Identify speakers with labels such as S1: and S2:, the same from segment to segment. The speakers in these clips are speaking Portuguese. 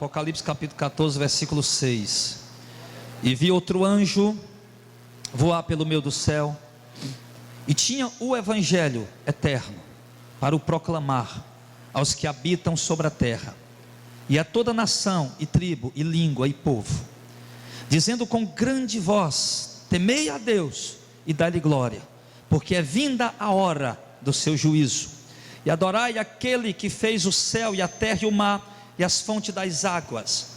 S1: Apocalipse capítulo 14, versículo 6. E vi outro anjo voar pelo meio do céu, e tinha o evangelho eterno para o proclamar aos que habitam sobre a terra, e a toda nação, e tribo, e língua, e povo, dizendo com grande voz: temei a Deus e dai-lhe glória, porque é vinda a hora do seu juízo, e adorai aquele que fez o céu e a terra e o mar e as fontes das águas.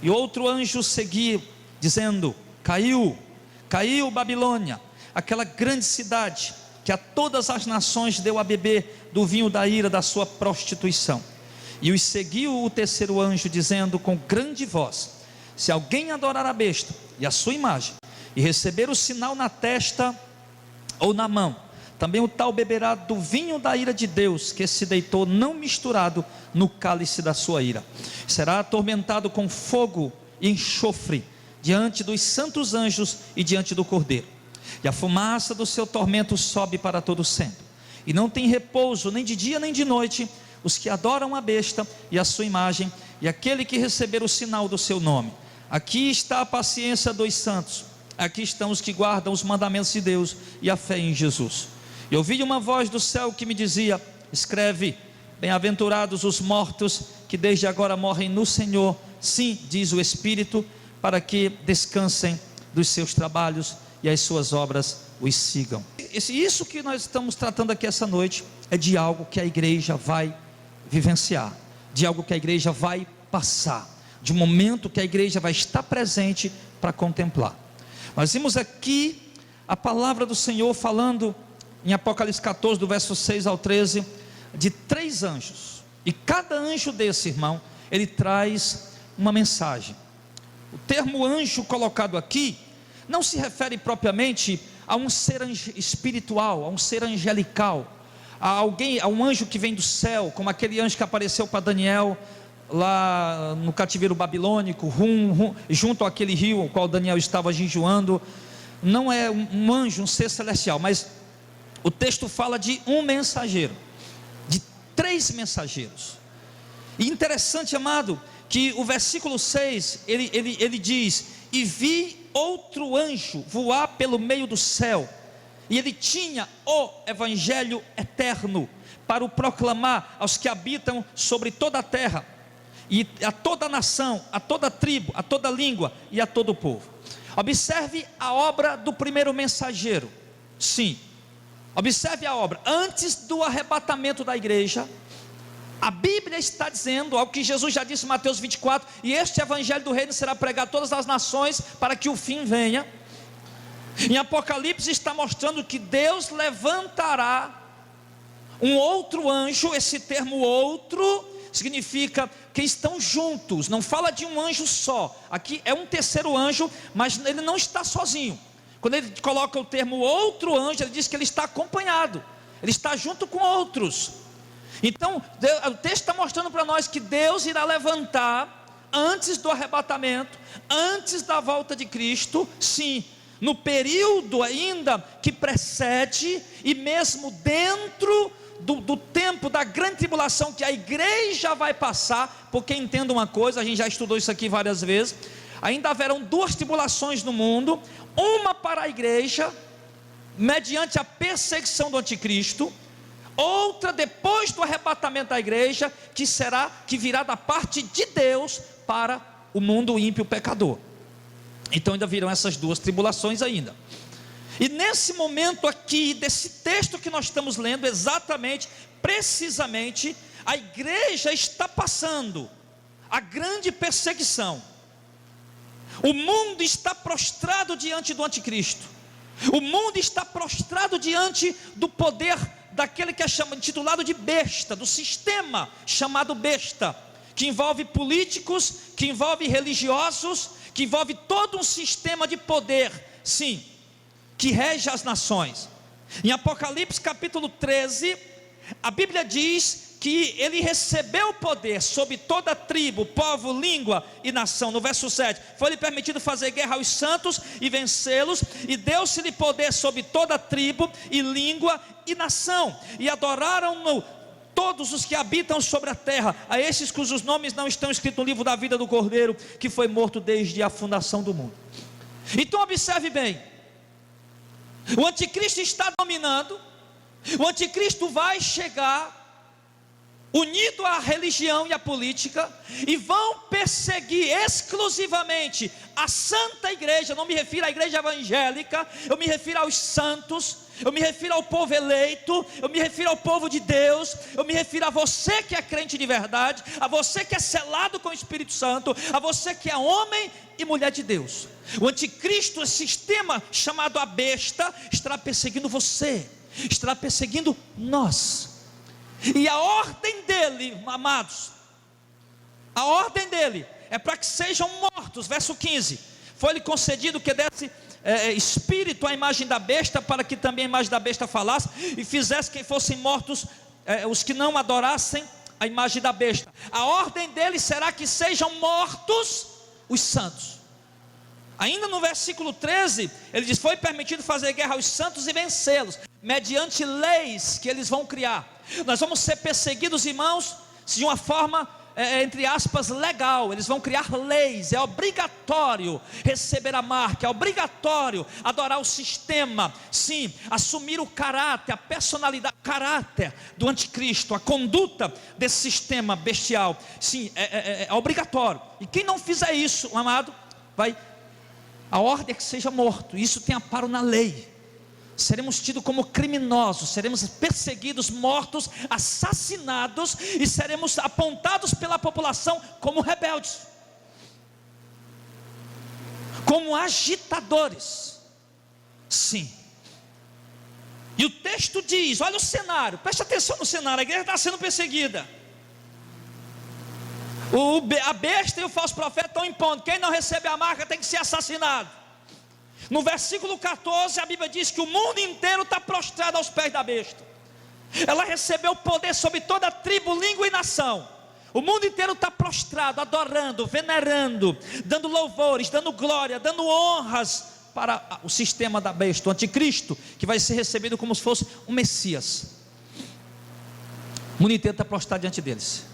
S1: E outro anjo seguiu, dizendo: caiu Babilônia, aquela grande cidade que a todas as nações deu a beber do vinho da ira da sua prostituição. E os seguiu o terceiro anjo, dizendo com grande voz: se alguém adorar a besta e a sua imagem, e receber o sinal na testa ou na mão, também o tal beberá do vinho da ira de Deus, que se deitou não misturado no cálice da sua ira. Será atormentado com fogo e enxofre diante dos santos anjos e diante do Cordeiro. E a fumaça do seu tormento sobe para todo sempre. E não tem repouso nem de dia nem de noite os que adoram a besta e a sua imagem, e aquele que receber o sinal do seu nome. Aqui está a paciência dos santos. Aqui estão os que guardam os mandamentos de Deus e a fé em Jesus. E ouvi uma voz do céu que me dizia: escreve, bem-aventurados os mortos que desde agora morrem no Senhor, sim, diz o Espírito, para que descansem dos seus trabalhos e as suas obras os sigam. Isso que nós estamos tratando aqui essa noite é de algo que a igreja vai vivenciar, de algo que a igreja vai passar, de um momento que a igreja vai estar presente para contemplar. Nós vimos aqui a palavra do Senhor falando em Apocalipse 14, do verso 6 ao 13, de 3 anjos, e cada anjo desse, irmão, ele traz uma mensagem. O termo anjo colocado aqui não se refere propriamente a um ser espiritual, a um ser angelical, a um anjo que vem do céu, como aquele anjo que apareceu para Daniel lá no cativeiro babilônico, junto àquele rio ao qual Daniel estava jejuando. Não é um anjo, um ser celestial, mas o texto fala de um mensageiro, de 3 mensageiros. E interessante, amado, que o versículo 6, ele diz: e vi outro anjo voar pelo meio do céu, e ele tinha o evangelho eterno para o proclamar aos que habitam sobre toda a terra, e a toda nação, a toda tribo, a toda língua e a todo povo. Observe a obra do primeiro mensageiro. Sim, observe a obra. Antes do arrebatamento da igreja, a Bíblia está dizendo algo que Jesus já disse em Mateus 24: e este evangelho do reino será pregado a todas as nações, para que o fim venha. Em Apocalipse está mostrando que Deus levantará um outro anjo. Esse termo outro significa que estão juntos, não fala de um anjo só. Aqui é um terceiro anjo, mas ele não está sozinho. Quando ele coloca o termo outro anjo, ele diz que ele está acompanhado, ele está junto com outros. Então o texto está mostrando para nós que Deus irá levantar antes do arrebatamento, antes da volta de Cristo, sim, no período ainda que precede, e mesmo dentro do tempo da grande tribulação que a igreja vai passar. Porque entenda uma coisa, a gente já estudou isso aqui várias vezes: ainda haverão 2 tribulações no mundo, uma para a igreja, mediante a perseguição do anticristo, outra depois do arrebatamento da igreja, que virá da parte de Deus para o mundo ímpio pecador. Então ainda virão essas 2 tribulações ainda. E nesse momento aqui, desse texto que nós estamos lendo, exatamente, precisamente, a igreja está passando a grande perseguição. O mundo está prostrado diante do anticristo. O mundo está prostrado diante do poder daquele que é intitulado de besta, do sistema chamado besta, que envolve políticos, que envolve religiosos, que envolve todo um sistema de poder, sim, que rege as nações. Em Apocalipse capítulo 13, a Bíblia diz que ele recebeu poder sobre toda tribo, povo, língua e nação. No verso 7, foi-lhe permitido fazer guerra aos santos e vencê-los, e deu-se-lhe poder sobre toda tribo e língua e nação, e adoraram-no todos os que habitam sobre a terra, a esses cujos nomes não estão escritos no livro da vida do Cordeiro, que foi morto desde a fundação do mundo. Então observe bem, o anticristo está dominando, o anticristo vai chegar unido à religião e à política, e vão perseguir exclusivamente a santa igreja. Não me refiro à igreja evangélica, eu me refiro aos santos, eu me refiro ao povo eleito, eu me refiro ao povo de Deus, eu me refiro a você que é crente de verdade, a você que é selado com o Espírito Santo, a você que é homem e mulher de Deus. O anticristo, esse sistema chamado a besta, estará perseguindo você, estará perseguindo nós. E a ordem dele, amados, a ordem dele é para que sejam mortos. Verso 15: foi-lhe concedido que desse espírito à imagem da besta, para que também a imagem da besta falasse, e fizesse que fossem mortos os que não adorassem a imagem da besta. A ordem dele será que sejam mortos os santos. Ainda no versículo 13, ele diz: foi permitido fazer guerra aos santos e vencê-los, mediante leis que eles vão criar. Nós vamos ser perseguidos, irmãos, de uma forma, entre aspas, legal. Eles vão criar leis, é obrigatório receber a marca, é obrigatório adorar o sistema, sim, assumir o caráter, a personalidade, o caráter do anticristo, a conduta desse sistema bestial, sim, é obrigatório. E quem não fizer isso, amado, a ordem é que seja morto. Isso tem amparo na lei. Seremos tidos como criminosos, seremos perseguidos, mortos, assassinados, e seremos apontados pela população como rebeldes, como agitadores. Sim. E o texto diz, olha o cenário, preste atenção no cenário, a igreja está sendo perseguida. A besta e o falso profeta estão impondo, quem não recebe a marca tem que ser assassinado. No versículo 14, a Bíblia diz que o mundo inteiro está prostrado aos pés da besta. Ela recebeu poder sobre toda a tribo, língua e nação. O mundo inteiro está prostrado, adorando, venerando, dando louvores, dando glória, dando honras para o sistema da besta, o anticristo, que vai ser recebido como se fosse um Messias. O mundo inteiro está prostrado diante deles.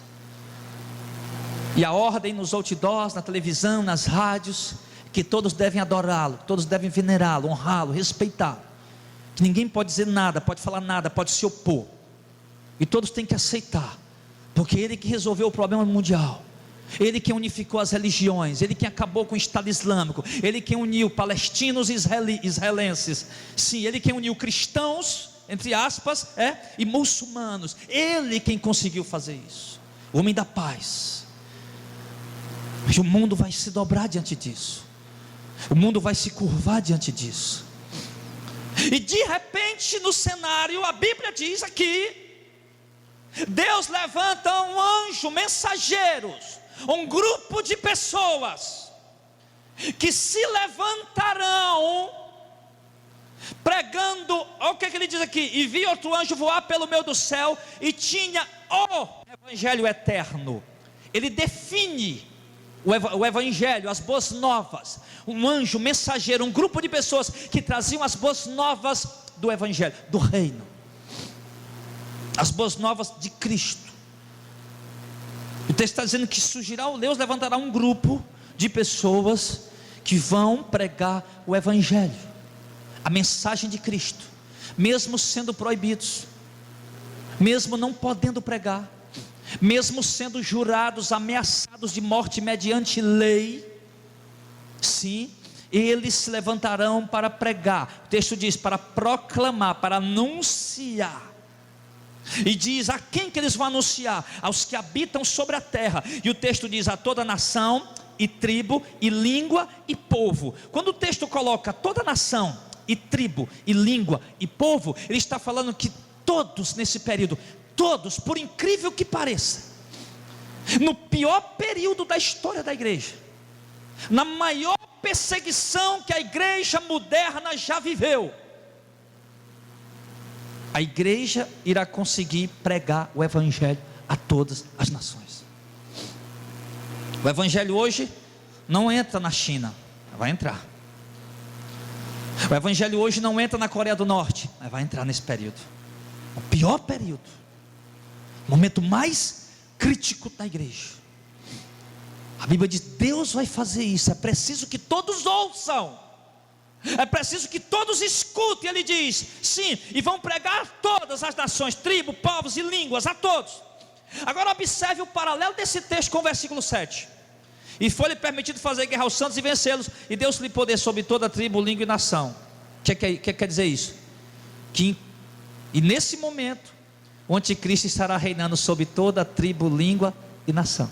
S1: E a ordem nos outdoors, na televisão, nas rádios, que todos devem adorá-lo, todos devem venerá-lo, honrá-lo, respeitá-lo, que ninguém pode dizer nada, pode falar nada, pode se opor, e todos têm que aceitar, porque Ele que resolveu o problema mundial, Ele que unificou as religiões, Ele que acabou com o Estado Islâmico, Ele que uniu palestinos e israelenses, sim, Ele que uniu cristãos, entre aspas, e muçulmanos, Ele quem conseguiu fazer isso, o homem da paz. Mas o mundo vai se dobrar diante disso, o mundo vai se curvar diante disso. E de repente no cenário, a Bíblia diz aqui, Deus levanta um anjo, mensageiros, um grupo de pessoas, que se levantarão, pregando, olha o que ele diz aqui: e vi outro anjo voar pelo meio do céu, e tinha o Evangelho eterno. Ele define o Evangelho, as boas novas, um anjo mensageiro, um grupo de pessoas que traziam as boas novas do Evangelho, do reino, as boas novas de Cristo. O texto está dizendo que surgirá, Deus levantará um grupo de pessoas que vão pregar o Evangelho, a mensagem de Cristo, mesmo sendo proibidos, mesmo não podendo pregar, mesmo sendo jurados, ameaçados de morte mediante lei, sim, eles se levantarão para pregar. O texto diz, para proclamar, para anunciar. E diz, a quem que eles vão anunciar? Aos que habitam sobre a terra. E o texto diz, a toda nação, e tribo, e língua, e povo. Quando o texto coloca toda nação, e tribo, e língua, e povo, ele está falando que todos nesse período, todos, por incrível que pareça, no pior período da história da igreja, na maior perseguição que a igreja moderna já viveu, a igreja irá conseguir pregar o Evangelho a todas as nações. O Evangelho hoje não entra na China, vai entrar. O Evangelho hoje não entra na Coreia do Norte, mas vai entrar nesse período, o pior período. Momento mais crítico da igreja. A Bíblia diz: Deus vai fazer isso. É preciso que todos ouçam. É preciso que todos escutem. Ele diz: sim, e vão pregar a todas as nações, tribos, povos e línguas, a todos. Agora observe o paralelo desse texto com o versículo 7. E foi-lhe permitido fazer guerra aos santos e vencê-los, e deu-se-lhe poder sobre toda a tribo, língua e nação. O que quer dizer isso? E nesse momento, o anticristo estará reinando sobre toda a tribo, língua e nação.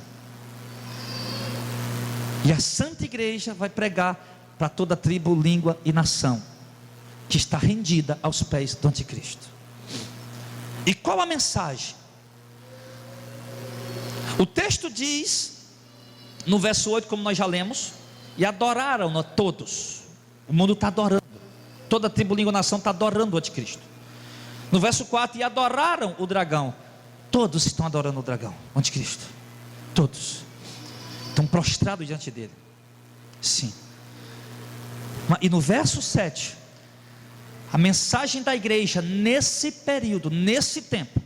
S1: E a santa igreja vai pregar para toda a tribo, língua e nação, que está rendida aos pés do anticristo. E qual a mensagem? O texto diz, no verso 8, como nós já lemos: e adoraram-no todos. O mundo está adorando, toda a tribo, língua e nação está adorando o anticristo. No verso 4, e adoraram o dragão. Todos estão adorando o dragão, o anticristo. Todos estão prostrados diante dele. Sim. E no verso 7, a mensagem da igreja nesse período, nesse tempo: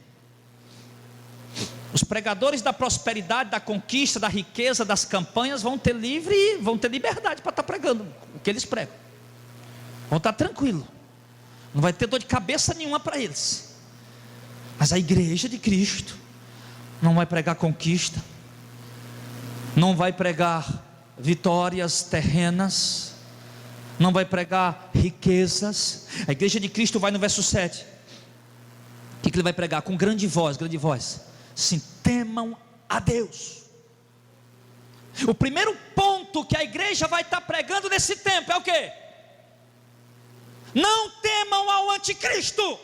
S1: os pregadores da prosperidade, da conquista, da riqueza, das campanhas vão ter liberdade para estar pregando o que eles pregam. Vão estar tranquilos. Não vai ter dor de cabeça nenhuma para eles. Mas a igreja de Cristo não vai pregar conquista, não vai pregar vitórias terrenas, não vai pregar riquezas. A igreja de Cristo vai no verso 7. O que ele vai pregar? Com grande voz. Sim, temam a Deus. O primeiro ponto que a igreja vai estar pregando nesse tempo é o quê? Não temam ao anticristo.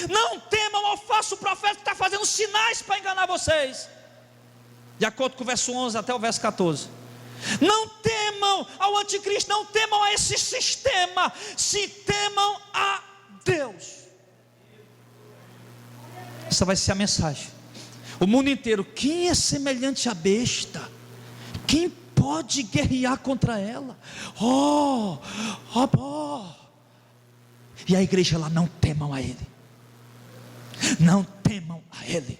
S1: Não temam ao falso profeta que está fazendo sinais para enganar vocês. De acordo com o verso 11 até o verso 14. Não temam ao anticristo, não temam a esse sistema, se temam a Deus. Essa vai ser a mensagem. O mundo inteiro: quem é semelhante à besta? Quem pode guerrear contra ela? E a igreja lá: não temam a ele. Não temam a ele.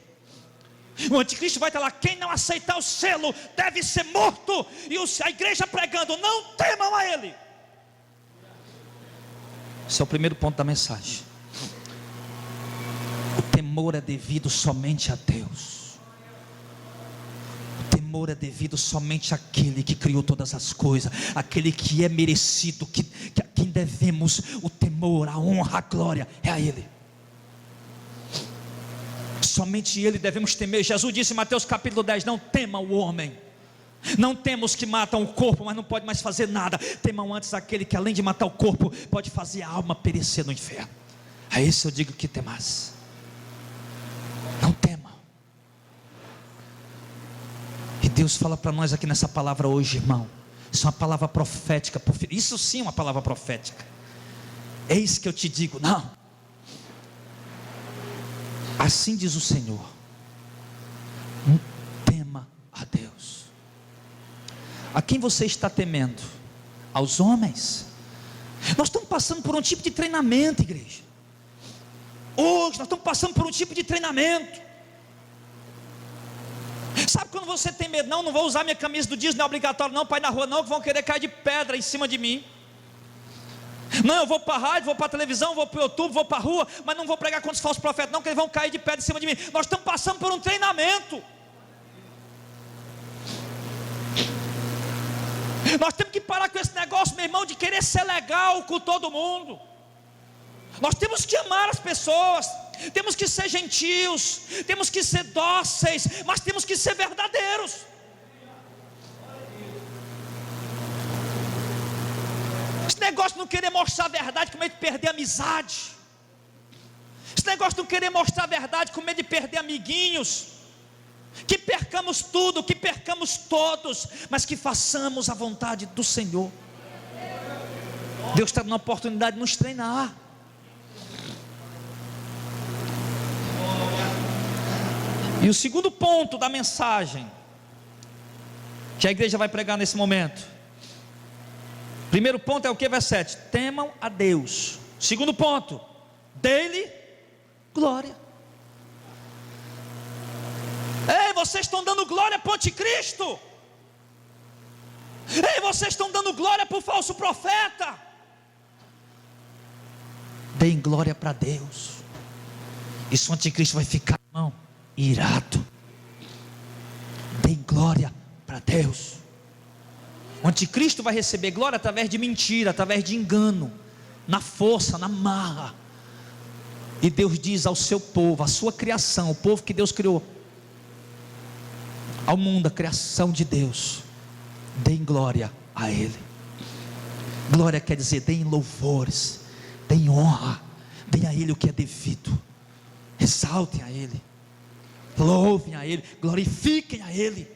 S1: O anticristo vai estar lá: quem não aceitar o selo deve ser morto. E a igreja pregando: não temam a ele. Esse é o primeiro ponto da mensagem. O temor é devido somente a Deus. O temor é devido somente àquele que criou todas as coisas, aquele que é merecido, a quem devemos o temor, a honra, a glória, é a ele. Somente ele devemos temer. Jesus disse em Mateus capítulo 10: não temam o homem. Não temos que matam o corpo, mas não pode mais fazer nada. Temam antes aquele que, além de matar o corpo, pode fazer a alma perecer no inferno. A esse eu digo que temas. Não tema. E Deus fala para nós aqui nessa palavra hoje, irmão. Isso é uma palavra profética. Isso sim é uma palavra profética. Eis que eu te digo: não. Assim diz o Senhor: não tema a Deus. A quem você está temendo? Aos homens? Nós estamos passando por um tipo de treinamento, igreja. Hoje nós estamos passando por um tipo de treinamento. Sabe quando você tem medo? Não vou usar minha camisa do Disney, não é obrigatório não, para ir na rua não, que vão querer cair de pedra em cima de mim. Não, eu vou para a rádio, vou para a televisão, vou para o YouTube, vou para a rua, mas não vou pregar contra os falsos profetas não, que eles vão cair de pedra em cima de mim. Nós estamos passando por um treinamento. Nós temos que parar com esse negócio, meu irmão, de querer ser legal com todo mundo. Nós temos que amar as pessoas, temos que ser gentios, temos que ser dóceis, mas temos que ser verdadeiros. Esse negócio de não querer mostrar a verdade com medo de perder a amizade. Esse negócio de não querer mostrar a verdade com medo de perder amiguinhos. Que percamos tudo, que percamos todos, mas que façamos a vontade do Senhor. Deus está dando a oportunidade de nos treinar. E o segundo ponto da mensagem que a igreja vai pregar nesse momento. Primeiro ponto é o que? Verso 7: temam a Deus. Segundo ponto: dê-lhe glória. vocês estão dando glória para o anticristo. Ei, vocês estão dando glória para o falso profeta. Deem glória para Deus. Isso o anticristo vai ficar, irmão, irado. Deem glória para Deus. O anticristo vai receber glória através de mentira, através de engano, na força, na marra. E Deus diz ao seu povo, à sua criação, o povo que Deus criou, ao mundo, a criação de Deus, deem glória a Ele. Glória quer dizer, deem louvores, deem honra, deem a Ele o que é devido, exaltem a Ele, louvem a Ele, glorifiquem a Ele.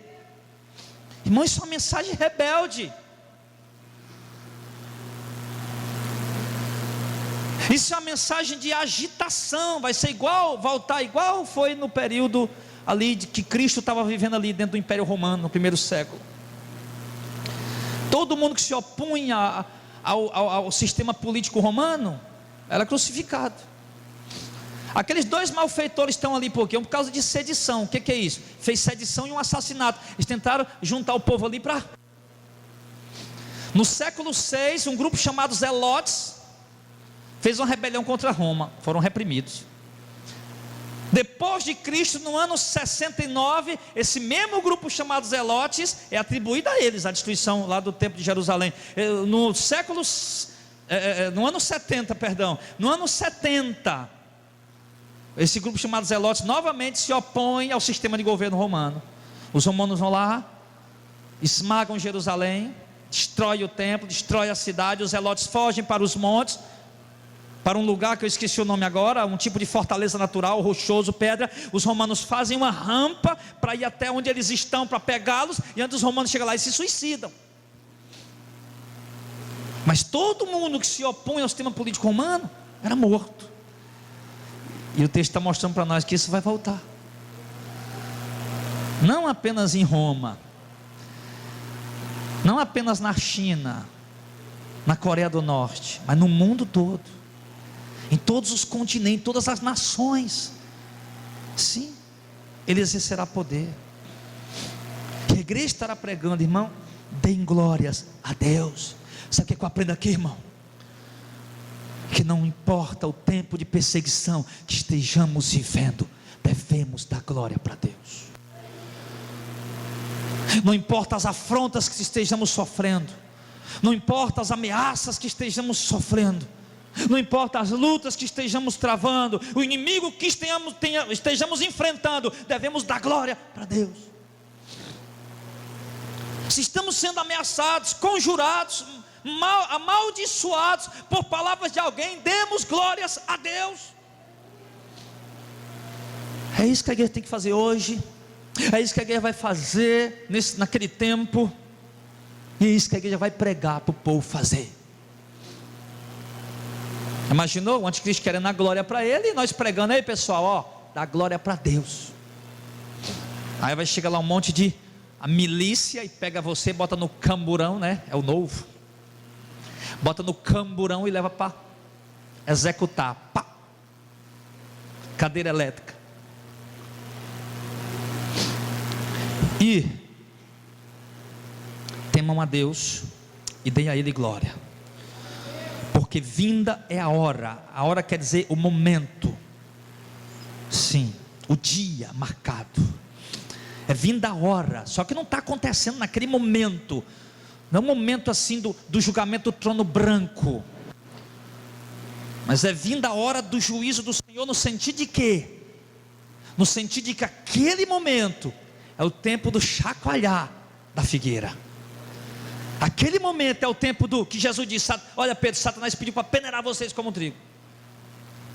S1: Irmão, isso é uma mensagem rebelde. Isso é uma mensagem de agitação. Vai ser igual, voltar igual foi no período ali de que Cristo estava vivendo ali dentro do Império Romano, no primeiro século. Todo mundo que se opunha ao sistema político romano era crucificado. Aqueles dois malfeitores estão ali por quê? Por causa de sedição. O que é isso? Fez sedição e um assassinato. Eles tentaram juntar o povo ali para... No século 6, um grupo chamado Zelotes fez uma rebelião contra Roma. Foram reprimidos. Depois de Cristo, no ano 69, esse mesmo grupo chamado Zelotes é atribuído a eles a destruição lá do templo de Jerusalém. No ano 70, no ano 70, esse grupo chamado Zelotes novamente se opõe ao sistema de governo romano. Os romanos vão lá, esmagam Jerusalém, destrói o templo, destrói a cidade. Os Zelotes fogem para os montes, para um lugar que eu esqueci o nome agora, um tipo de fortaleza natural, rochoso, pedra. Os romanos fazem uma rampa para ir até onde eles estão, para pegá-los, e antes os romanos chegam lá e se suicidam. Mas todo mundo que se opõe ao sistema político romano era morto. E o texto está mostrando para nós que isso vai voltar. Não apenas em Roma, não apenas na China, na Coreia do Norte, mas no mundo todo, em todos os continentes, todas as nações. Sim, Ele exercerá poder. Que a igreja estará pregando, irmão, deem glórias a Deus. Sabe o que eu aprendo aqui, irmão? Que não importa o tempo de perseguição que estejamos vivendo, devemos dar glória para Deus. Não importa as afrontas que estejamos sofrendo, não importa as ameaças que estejamos sofrendo, não importa as lutas que estejamos travando, o inimigo que estejamos enfrentando, devemos dar glória para Deus. Se estamos sendo ameaçados, conjurados, amaldiçoados por palavras de alguém, demos glórias a Deus. É isso que a igreja tem que fazer hoje, é isso que a igreja vai fazer naquele tempo, e é isso que a igreja vai pregar para o povo fazer. Imaginou o anticristo querendo a glória para ele, e nós pregando, aí pessoal, ó, dá glória para Deus. Aí vai chegar lá um monte de a milícia e pega você, bota no camburão, né? É o novo. Bota no camburão e leva para executar. Pá. Cadeira elétrica. E temam a Deus e deem a Ele glória, porque vinda é a hora quer dizer o momento, sim, o dia marcado, é vinda a hora, só que não está acontecendo naquele momento, não é um momento assim do julgamento do trono branco, mas é vinda a hora do juízo do Senhor, no sentido de quê? No sentido de que aquele momento é o tempo do chacoalhar da figueira. Aquele momento é o tempo do que Jesus disse: olha Pedro, Satanás pediu para peneirar vocês como trigo.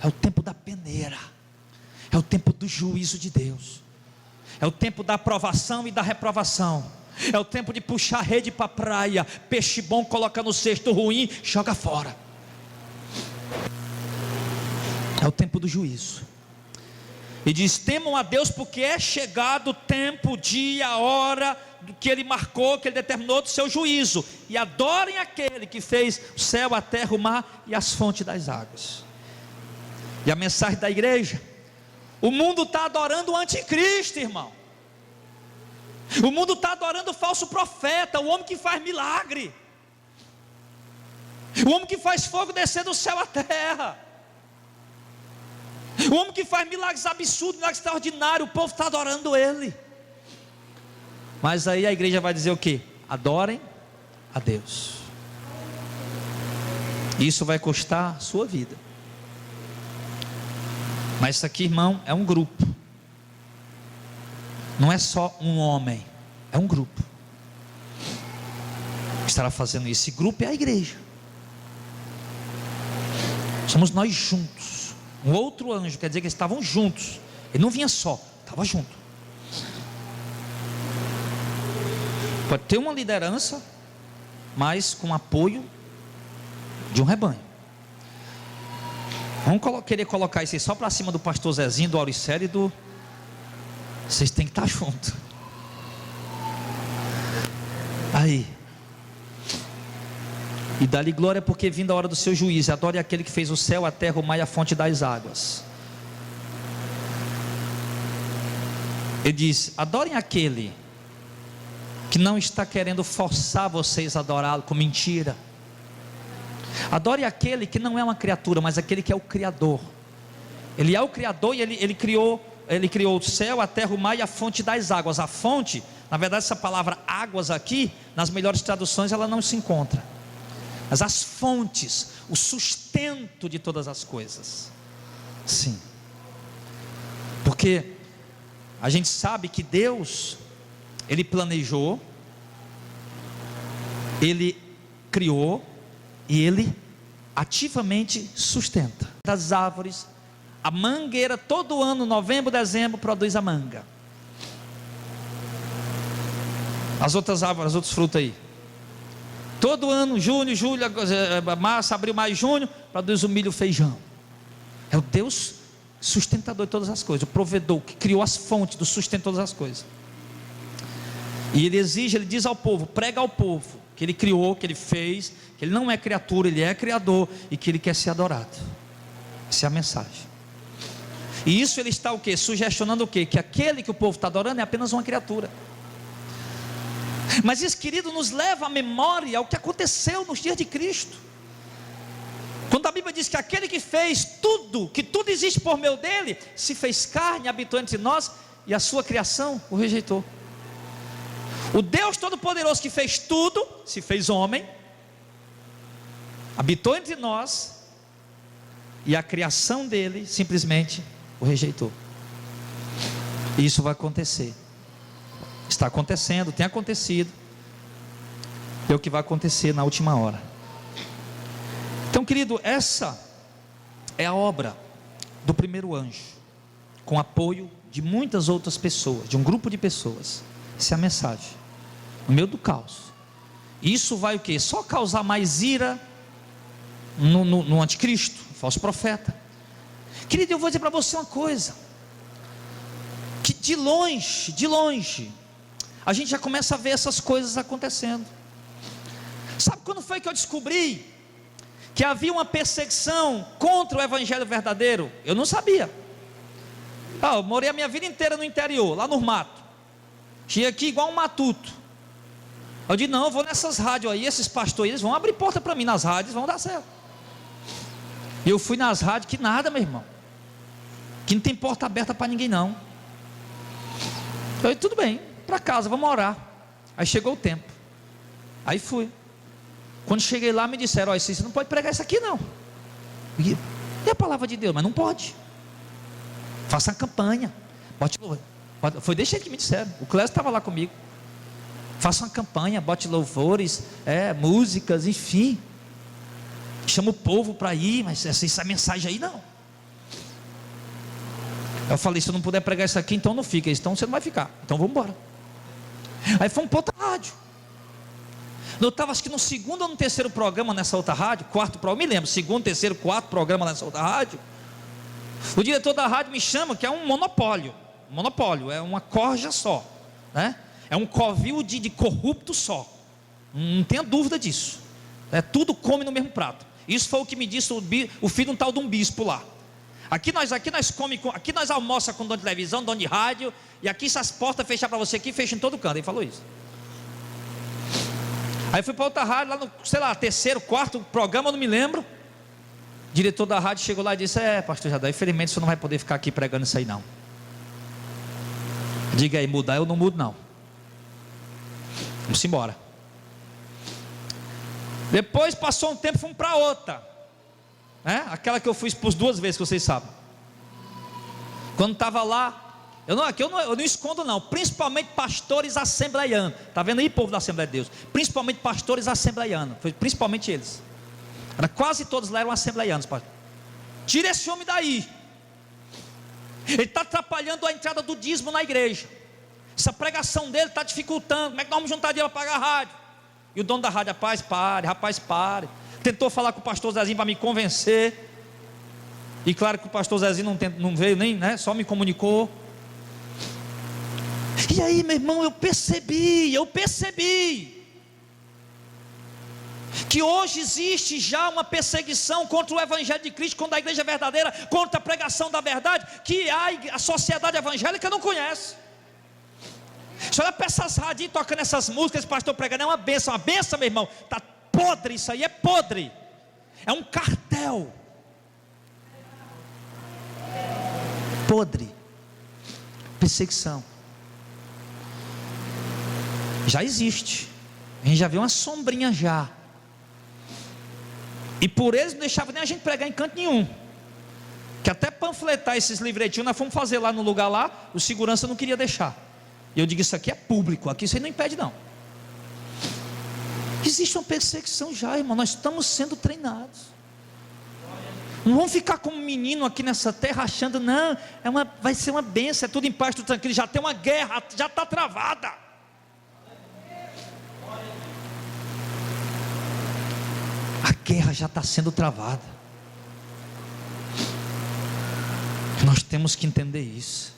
S1: É o tempo da peneira, é o tempo do juízo de Deus, é o tempo da aprovação e da reprovação, é o tempo de puxar a rede para a praia, peixe bom coloca no cesto, ruim joga fora. É o tempo do juízo. E diz: temam a Deus, porque é chegado o tempo, o dia, a hora que Ele marcou, que Ele determinou do seu juízo. E adorem aquele que fez o céu, a terra, o mar e as fontes das águas. E a mensagem da igreja: o mundo está adorando o anticristo, irmão. O mundo está adorando o falso profeta, o homem que faz milagre, o homem que faz fogo descer do céu à terra, o homem que faz milagres absurdos, milagres extraordinários. O povo está adorando ele. Mas aí a igreja vai dizer o quê? Adorem a Deus. Isso vai custar a sua vida. Mas isso aqui, irmão, é um grupo. Não é só um homem, é um grupo que estará fazendo isso. Esse grupo é a igreja. Somos nós juntos. Um outro anjo, quer dizer que eles estavam juntos. Ele não vinha só, estava junto. Pode ter uma liderança, mas com apoio de um rebanho. Vamos querer colocar isso aí só para cima do pastor Zezinho, do Auricélio e do... Vocês têm que estar juntos. Aí. E dá-lhe glória, porque vindo a hora do seu juízo. Adore aquele que fez o céu, a terra, o mar e a fonte das águas. Ele diz: adorem aquele que não está querendo forçar vocês a adorá-lo com mentira. Adore aquele que não é uma criatura, mas aquele que é o Criador. Ele é o Criador e ele criou o céu, a terra, o mar e a fonte das águas. A fonte, na verdade, essa palavra águas aqui, nas melhores traduções, ela não se encontra. Mas as fontes, o sustento de todas as coisas. Sim. Porque a gente sabe que Deus, Ele planejou, Ele criou e Ele ativamente sustenta. Das árvores, a mangueira todo ano, novembro, dezembro, produz a manga. As outras árvores, as outras frutas aí, todo ano, junho, julho, março, abril, maio, junho, produz o milho, o feijão. É o Deus sustentador de todas as coisas, o provedor que criou as fontes do sustento de todas as coisas. E Ele exige, Ele diz ao povo, prega ao povo que Ele criou, que Ele fez, que Ele não é criatura, Ele é criador e que Ele quer ser adorado. Essa é a mensagem. E isso Ele está o quê? Sugestionando o quê? Que aquele que o povo está adorando é apenas uma criatura. Mas isso, querido, nos leva à memória ao que aconteceu nos dias de Cristo. Quando a Bíblia diz que aquele que fez tudo, que tudo existe por meio dele, se fez carne, habitou entre nós, e a sua criação o rejeitou. O Deus Todo-Poderoso que fez tudo, se fez homem, habitou entre nós, e a criação dele simplesmente o rejeitou. E isso vai acontecer. Está acontecendo, tem acontecido. É o que vai acontecer na última hora. Então, querido, essa é a obra do primeiro anjo, com apoio de muitas outras pessoas, de um grupo de pessoas. Essa é a mensagem, no meio do caos. Isso vai o quê? Só causar mais ira no anticristo, falso profeta. Querido, eu vou dizer para você uma coisa, que de longe, a gente já começa a ver essas coisas acontecendo. Sabe quando foi que eu descobri que havia uma perseguição contra o evangelho verdadeiro? Eu não sabia. Eu morei a minha vida inteira no interior, lá no mato. Tinha aqui igual um matuto. Eu disse, não, eu vou nessas rádios aí, esses pastores, eles vão abrir porta para mim nas rádios, vão dar certo. E eu fui nas rádios, que nada, meu irmão, que não tem porta aberta para ninguém não. Eu disse, tudo bem, para casa, vamos orar. Aí chegou o tempo, aí fui. Quando cheguei lá, me disseram, olha, você não pode pregar isso aqui não. E a palavra de Deus, mas não pode. Faça uma campanha, bote louvor. Foi desse jeito que me disseram. O Clésio estava lá comigo. Faça uma campanha, bote louvores, músicas, enfim. Chama o povo para ir, mas essa mensagem aí não. Eu falei, se eu não puder pregar isso aqui, então não fica. Então você não vai ficar, então vamos embora. Aí fomos para outra rádio. Eu estava acho que no segundo ou no terceiro programa nessa outra rádio, quarto programa, me lembro, segundo, terceiro, quarto programa nessa outra rádio. O diretor da rádio me chama, que é um monopólio. Monopólio, é uma corja só, né? É um covil de corrupto só. Não tenha dúvida disso. Tudo come no mesmo prato. Isso foi o que me disse o filho de um tal de um bispo lá. Aqui nós almoça com dono de televisão, dono de rádio, e aqui essas portas fecham para você aqui, fecham em todo canto. Ele falou isso. Aí eu fui para outra rádio, lá no, sei lá, terceiro, quarto programa, eu não me lembro. O diretor da rádio chegou lá e disse: pastor Jadá, infelizmente você não vai poder ficar aqui pregando isso aí não. Diga aí, mudar eu não mudo não. Vamos embora. Depois passou um tempo, fomos para outra, né? Aquela que eu fui expulso 2 vezes, que vocês sabem. Quando estava lá, eu não escondo não, principalmente pastores assembleianos. Está vendo aí, povo da Assembleia de Deus? Principalmente pastores assembleianos, foi principalmente eles. Quase todos lá eram assembleianos. Tira esse homem daí. Ele está atrapalhando a entrada do dízimo na igreja. Essa pregação dele está dificultando. Como é que nós vamos juntar dinheiro para pagar a rádio? E o dono da rádio: rapaz, pare. Tentou falar com o pastor Zezinho para me convencer. E claro que o pastor Zezinho não veio nem, né? Só me comunicou. E aí, meu irmão, eu percebi que hoje existe já uma perseguição contra o Evangelho de Cristo, contra a igreja verdadeira, contra a pregação da verdade, que a sociedade evangélica não conhece. Você olha para essas rádios tocando essas músicas, esse pastor pregando, é uma benção, meu irmão. Está podre, isso aí é podre. É um cartel. Podre. Perseguição. Já existe. A gente já viu uma sombrinha já. E por eles não deixava nem a gente pregar em canto nenhum. Que até panfletar esses livretinhos, nós fomos fazer lá no lugar lá, o segurança não queria deixar. E eu digo: isso aqui é público, aqui isso aí não impede não. Existe uma perseguição já, irmão. Nós estamos sendo treinados. Não vamos ficar como menino aqui nessa terra achando, não, vai ser uma bênção, é tudo em paz, tudo tranquilo. Já tem uma guerra, já está travada. A guerra já está sendo travada. Nós temos que entender isso.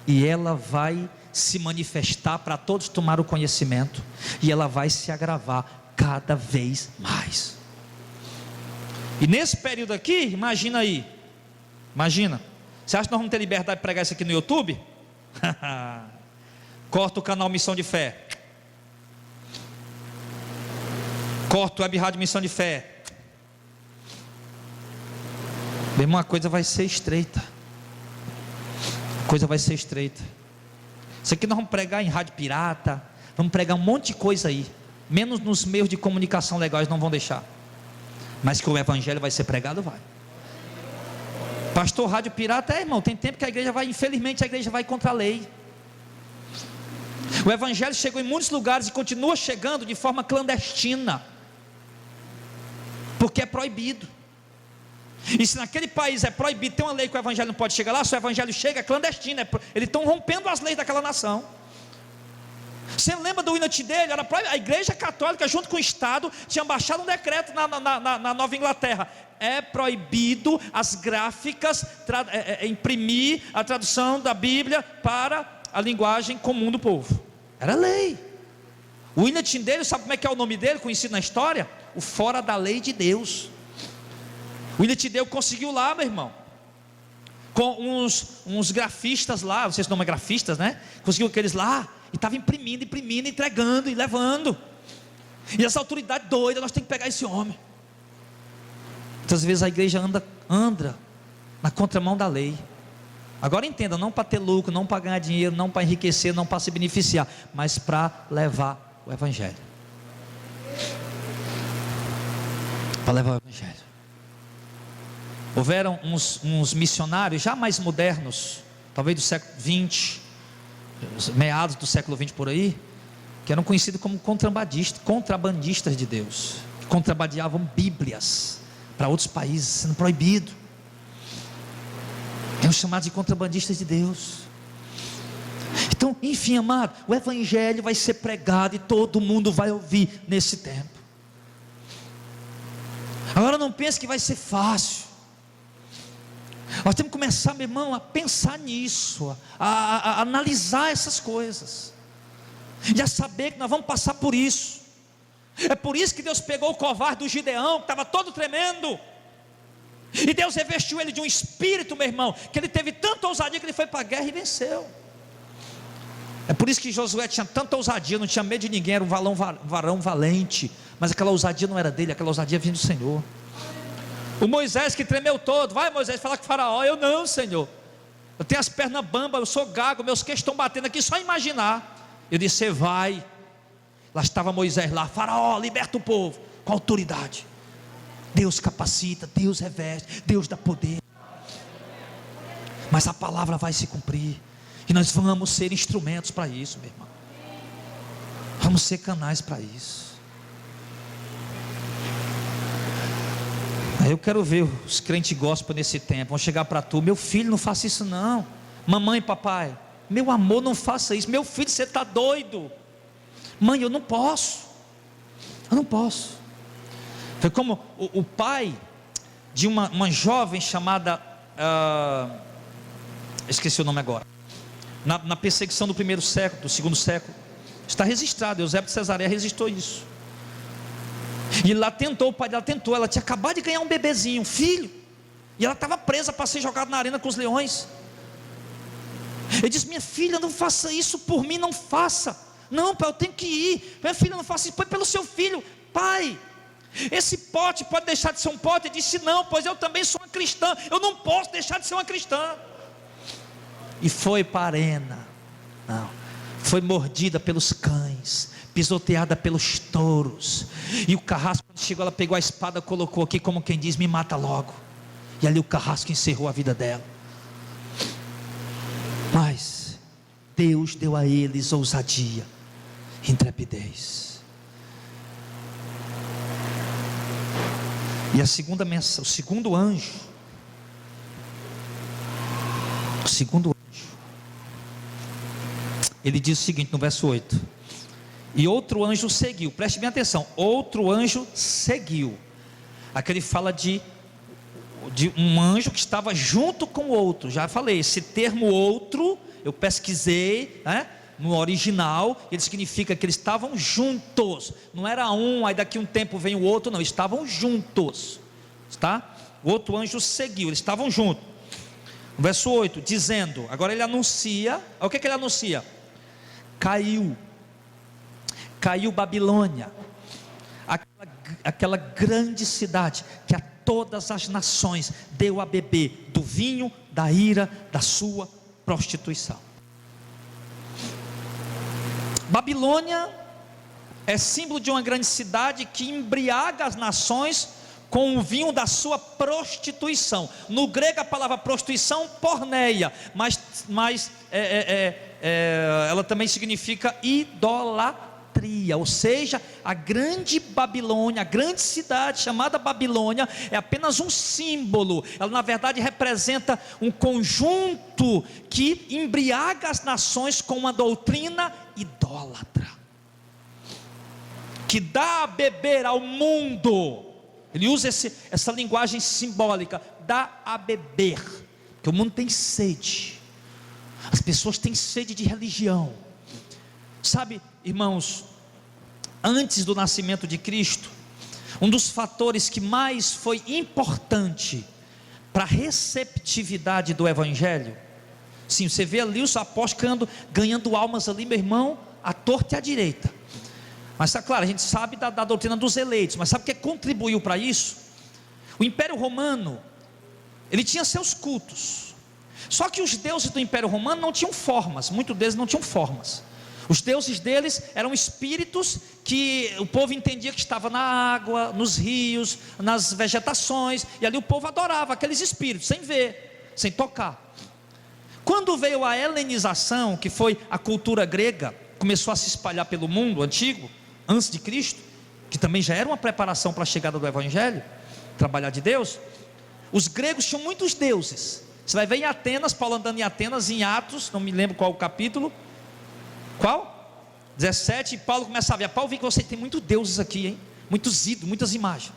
S1: E ela vai se manifestar para todos tomar o conhecimento. E ela vai se agravar cada vez mais. E nesse período aqui, imagina aí. Imagina. Você acha que nós vamos ter liberdade de pregar isso aqui no YouTube? Corta o canal Missão de Fé. Corta o Web Rádio Missão de Fé. Bem, uma coisa vai ser estreita. Isso aqui nós vamos pregar em rádio pirata. Vamos pregar um monte de coisa aí. Menos nos meios de comunicação legais não vão deixar. Mas que o evangelho vai ser pregado, vai. Pastor, rádio pirata, irmão, tem tempo que a igreja vai, infelizmente a igreja vai contra a lei. O evangelho chegou em muitos lugares e continua chegando de forma clandestina. Porque é proibido. E se naquele país é proibido, tem uma lei que o evangelho não pode chegar lá, se o evangelho chega é clandestino, eles estão rompendo as leis daquela nação. Você lembra do hino dele? A igreja católica junto com o Estado tinha baixado um decreto na Nova Inglaterra: é proibido as gráficas imprimir a tradução da Bíblia para a linguagem comum do povo. Era lei. O hino dele, sabe como é que é o nome dele, conhecido na história? O Fora da Lei de Deus. O hino dele conseguiu lá, meu irmão, com uns grafistas lá, vocês não são grafistas, né? Conseguiu aqueles lá, e estava imprimindo, entregando e levando. E essa autoridade doida: nós temos que pegar esse homem. Muitas vezes a igreja anda na contramão da lei. Agora entenda, não para ter lucro, não para ganhar dinheiro, não para enriquecer, não para se beneficiar, mas para levar o evangelho. Para levar o evangelho. Houveram uns missionários já mais modernos, talvez do século XX, meados do século XX por aí, que eram conhecidos como contrabandistas de Deus, que contrabandeavam Bíblias para outros países, sendo proibido. Eram chamados de contrabandistas de Deus. Então, enfim, amado, o evangelho vai ser pregado e todo mundo vai ouvir nesse tempo. Agora não pense que vai ser fácil. Nós temos que começar, meu irmão, a pensar nisso, a analisar essas coisas, e a saber que nós vamos passar por isso. É por isso que Deus pegou o covarde do Gideão, que estava todo tremendo, E Deus revestiu ele de um espírito, meu irmão, que ele teve tanta ousadia que ele foi para a guerra e venceu. É por isso que Josué tinha tanta ousadia, não tinha medo de ninguém, era um varão valente. Mas aquela ousadia não era dele, aquela ousadia vinha do Senhor. O Moisés que tremeu todo, vai Moisés falar com o faraó, eu não, Senhor, eu tenho as pernas bambas, eu sou gago, meus queixos estão batendo aqui, só imaginar. Eu disse, você vai. Lá estava Moisés lá, faraó, liberta o povo, com autoridade. Deus capacita, Deus reveste, Deus dá poder. Mas a palavra vai se cumprir, e nós vamos ser instrumentos para isso, meu irmão. Vamos ser canais para isso. Aí eu quero ver os crentes gospel nesse tempo, vão chegar para tu, meu filho, não faça isso não. Mamãe, papai, meu amor, não faça isso. Meu filho, você está doido. Mãe, eu não posso. Eu não posso. Foi como o pai de uma jovem chamada, esqueci o nome agora, na perseguição do primeiro século, do segundo século, está registrado, Eusébio de Cesareia registrou isso. E lá tentou, o pai dela tentou, ela tinha acabado de ganhar um bebezinho, um filho, e ela estava presa para ser jogada na arena com os leões. Ele disse, minha filha, não faça isso por mim, não faça. Não, pai, eu tenho que ir. Minha filha, não faça isso, foi pelo seu filho. Pai, esse pote pode deixar de ser um pote? Ele disse, não, pois eu também sou uma cristã, eu não posso deixar de ser uma cristã. E foi para a arena. Não, foi mordida pelos cães, pisoteada pelos touros. E o carrasco, quando chegou, ela pegou a espada, colocou aqui como quem diz, me mata logo. E ali o carrasco encerrou a vida dela. Mas Deus deu a eles ousadia, intrepidez. E a segunda mensagem, o segundo anjo, ele diz o seguinte no verso 8: e outro anjo seguiu, preste bem atenção, outro anjo seguiu. Aqui ele fala de um anjo que estava junto com o outro. Já falei, esse termo outro, eu pesquisei, no original, ele significa que eles estavam juntos, não era um, aí daqui um tempo vem o outro, não, estavam juntos, tá? O outro anjo seguiu, eles estavam juntos. Verso 8, dizendo, agora ele anuncia, o que ele anuncia? Caiu Babilônia, aquela grande cidade que a todas as nações deu a beber do vinho da ira da sua prostituição. Babilônia é símbolo de uma grande cidade que embriaga as nações com o vinho da sua prostituição. No grego a palavra prostituição, porneia, mas ela também significa idolatria, ou seja, a grande Babilônia, a grande cidade chamada Babilônia, é apenas um símbolo. Ela na verdade representa um conjunto que embriaga as nações com uma doutrina idólatra, que dá a beber ao mundo. Ele usa essa linguagem simbólica, dá a beber, porque o mundo tem sede, as pessoas têm sede de religião. Sabe, irmãos, antes do nascimento de Cristo, um dos fatores que mais foi importante para a receptividade do Evangelho, sim, você vê ali os apóstolos ganhando almas ali, meu irmão, à torta e à direita. Mas está claro, a gente sabe da doutrina dos eleitos, mas sabe o que contribuiu para isso? O Império Romano, ele tinha seus cultos, só que os deuses do Império Romano não tinham formas, muitos deles não tinham formas. Os deuses deles eram espíritos que o povo entendia que estava na água, nos rios, nas vegetações, e ali o povo adorava aqueles espíritos, sem ver, sem tocar. Quando veio a helenização, que foi a cultura grega, começou a se espalhar pelo mundo antigo, antes de Cristo, que também já era uma preparação para a chegada do Evangelho, trabalhar de Deus. Os gregos tinham muitos deuses. Você vai ver em Atenas, Paulo andando em Atenas, em Atos, não me lembro qual o capítulo, qual? 17, e Paulo começa a ver, Paulo, vi que você tem muitos deuses aqui, hein? Muitos ídolos, muitas imagens.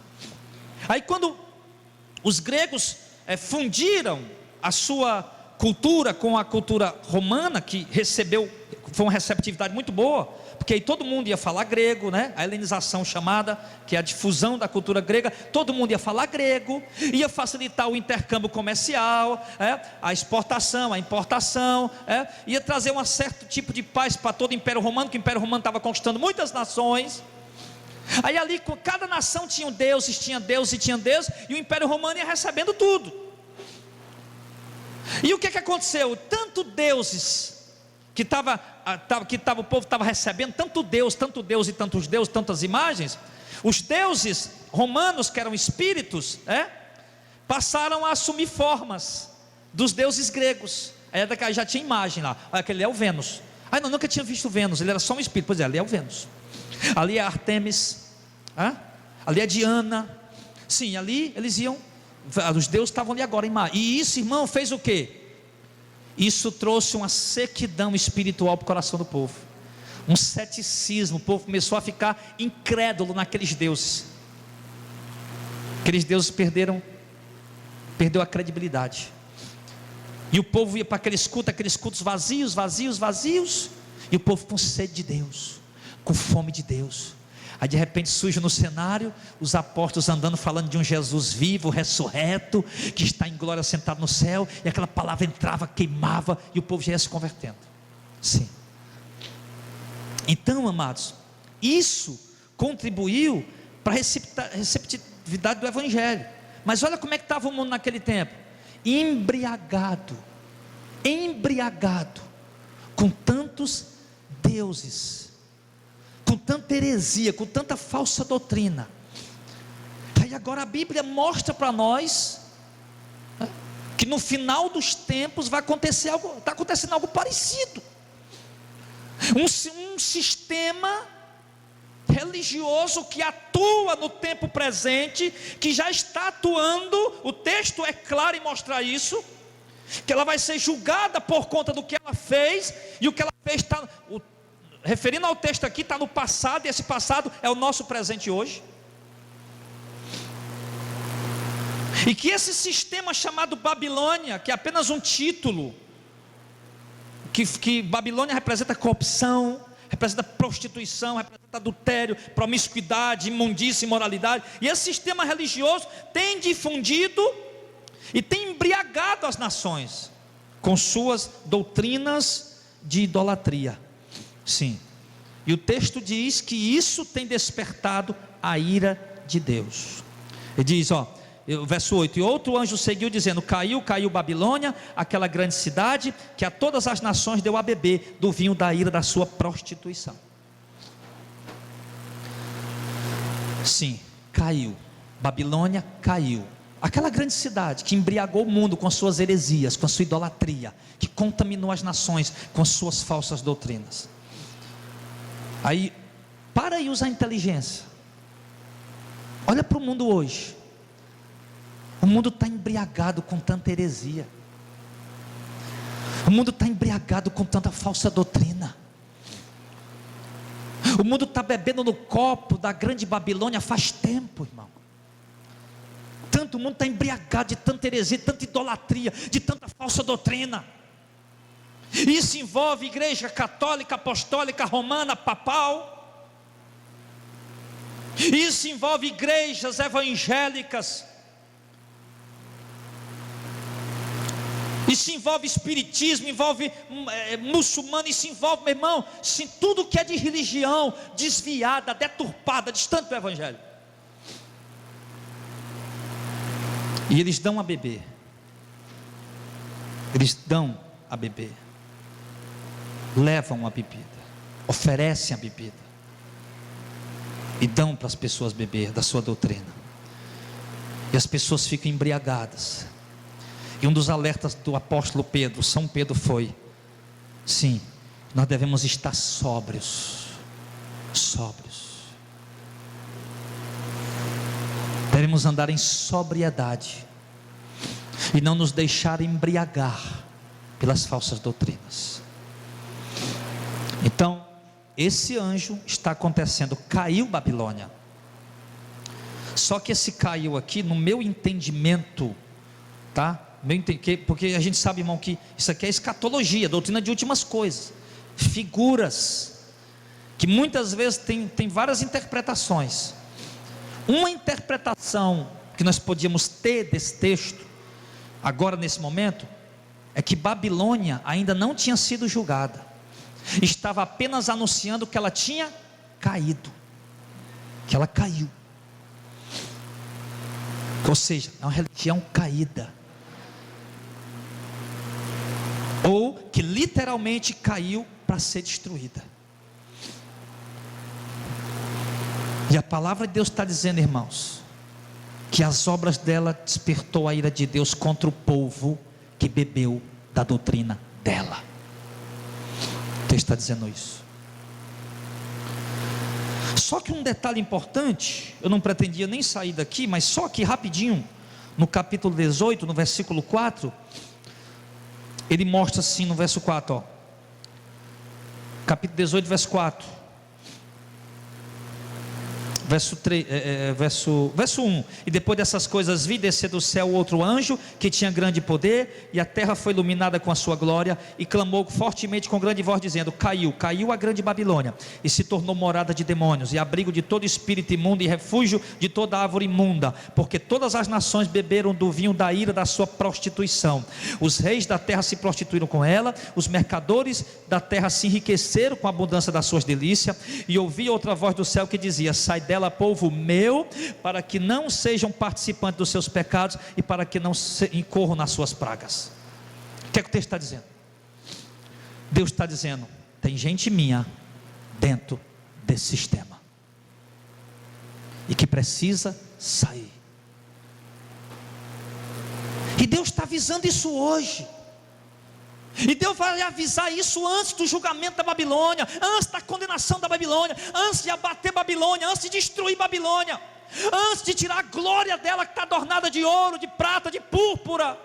S1: Aí quando os gregos fundiram a sua cultura com a cultura romana, que recebeu foi uma receptividade muito boa, porque aí todo mundo ia falar grego, né? A helenização chamada, que é a difusão da cultura grega, todo mundo ia falar grego, ia facilitar o intercâmbio comercial, a exportação, a importação, ia trazer um certo tipo de paz para todo o Império Romano, que o Império Romano estava conquistando muitas nações. Aí ali, cada nação tinha deuses, e o Império Romano ia recebendo tudo. E o que aconteceu? Tanto deuses que o povo estava recebendo, tanto Deus e tantos deuses, tantas imagens. Os deuses romanos, que eram espíritos, passaram a assumir formas dos deuses gregos. Aí já tinha imagem lá. Olha, aquele é o Vênus. Não, nunca tinha visto o Vênus, ele era só um espírito. Pois é, ali é o Vênus. Ali é Artemis, ali é Diana. Sim, ali eles iam, os deuses estavam ali agora em mar. E isso, irmão, fez o quê? Isso trouxe uma sequidão espiritual para o coração do povo, um ceticismo. O povo começou a ficar incrédulo naqueles deuses. Aqueles deuses perdeu a credibilidade. E o povo ia para aqueles cultos vazios, e o povo com sede de Deus, com fome de Deus. Aí de repente surge no cenário os apóstolos andando, falando de um Jesus vivo, ressurreto, que está em glória sentado no céu, e aquela palavra entrava, queimava, e o povo já ia se convertendo. Sim. Então, amados, isso contribuiu para a receptividade do Evangelho. Mas olha como é que estava o mundo naquele tempo: embriagado com tantos deuses, com tanta heresia, com tanta falsa doutrina. Aí agora a Bíblia mostra para nós que no final dos tempos vai acontecer algo, está acontecendo algo parecido. Um sistema religioso que atua no tempo presente, que já está atuando. O texto é claro em mostrar isso, que ela vai ser julgada por conta do que ela fez, e o que ela fez está, referindo ao texto aqui, está no passado, e esse passado é o nosso presente hoje. E que esse sistema chamado Babilônia, que é apenas um título, que Babilônia representa corrupção, representa prostituição, representa adultério, promiscuidade, imundícia, imoralidade. E esse sistema religioso tem difundido e tem embriagado as nações com suas doutrinas de idolatria. Sim. E o texto diz que isso tem despertado a ira de Deus. Ele diz, verso 8: e outro anjo seguiu dizendo: caiu Babilônia, aquela grande cidade, que a todas as nações deu a beber do vinho da ira da sua prostituição. Sim, caiu. Babilônia caiu. Aquela grande cidade que embriagou o mundo com suas heresias, com a sua idolatria, que contaminou as nações com suas falsas doutrinas. Aí, para aí usar a inteligência. Olha para o mundo hoje. O mundo está embriagado com tanta heresia. O mundo está embriagado com tanta falsa doutrina. O mundo está bebendo no copo da grande Babilônia faz tempo, irmão. O mundo está embriagado de tanta heresia, de tanta idolatria, de tanta falsa doutrina. Isso envolve igreja católica, apostólica, romana, papal. Isso envolve igrejas evangélicas. Isso envolve espiritismo, envolve muçulmano, isso envolve, meu irmão, sim, tudo que é de religião desviada, deturpada, distante do Evangelho. E eles dão a beber. Levam a bebida, oferecem a bebida, e dão para as pessoas beber da sua doutrina. E as pessoas ficam embriagadas. E um dos alertas do apóstolo Pedro, São Pedro, foi: sim, nós devemos estar sóbrios. Devemos andar em sobriedade e não nos deixar embriagar pelas falsas doutrinas. Então, esse anjo está acontecendo, caiu Babilônia. Só que esse caiu aqui, no meu entendimento, tá? Porque a gente sabe, irmão, que isso aqui é escatologia, doutrina de últimas coisas. figuras, que muitas vezes tem várias interpretações. Uma interpretação que nós podíamos ter desse texto, agora nesse momento, é que Babilônia ainda não tinha sido julgada, estava apenas anunciando que ela tinha caído, que ela caiu. Ou seja, é uma religião caída, ou que literalmente caiu para ser destruída. E a palavra de Deus está dizendo, irmãos, que as obras dela despertou a ira de Deus contra o povo que bebeu da doutrina dela. O texto está dizendo isso. Só que um detalhe importante, eu não pretendia nem sair daqui, mas só que rapidinho, no capítulo 18, no versículo 4, ele mostra assim no verso 4, ó. Capítulo 18, verso 4. Verso 1: E depois dessas coisas vi descer do céu outro anjo, que tinha grande poder, e a terra foi iluminada com a sua glória, e clamou fortemente com grande voz, dizendo: caiu a grande Babilônia, e se tornou morada de demônios, e abrigo de todo espírito imundo, e refúgio de toda árvore imunda, porque todas as nações beberam do vinho da ira da sua prostituição. Os reis da terra se prostituíram com ela, os mercadores da terra se enriqueceram com a abundância das suas delícias. E ouvi outra voz do céu que dizia: sai dela, povo meu, para que não sejam participantes dos seus pecados, e para que não incorram nas suas pragas. O que é que o texto está dizendo? Deus está dizendo: tem gente minha dentro desse sistema, e que precisa sair. E Deus está avisando isso hoje. E Deus vai avisar isso antes do julgamento da Babilônia, antes da condenação da Babilônia, antes de abater Babilônia, antes de destruir Babilônia, antes de tirar a glória dela, que está adornada de ouro, de prata, de púrpura.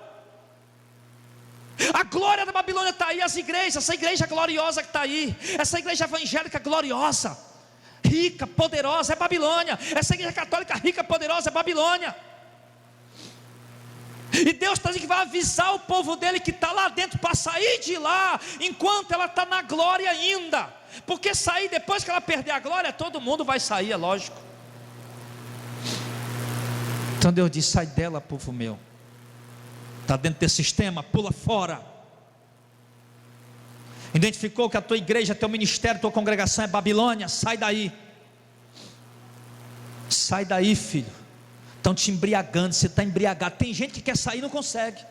S1: A glória da Babilônia está aí, as igrejas, essa igreja gloriosa que está aí, essa igreja evangélica gloriosa, rica, poderosa, é Babilônia. Essa igreja católica rica, poderosa, é Babilônia. E Deus está dizendo que vai avisar o povo dele que está lá dentro, para sair de lá, enquanto ela está na glória ainda. Porque sair, depois que ela perder a glória, todo mundo vai sair, é lógico. Então Deus diz: sai dela, povo meu. Está dentro desse sistema, pula fora. Identificou que a tua igreja, teu ministério, tua congregação é Babilônia, sai daí. Sai daí, filho. Estão te embriagando, você está embriagado. Tem gente que quer sair e não consegue.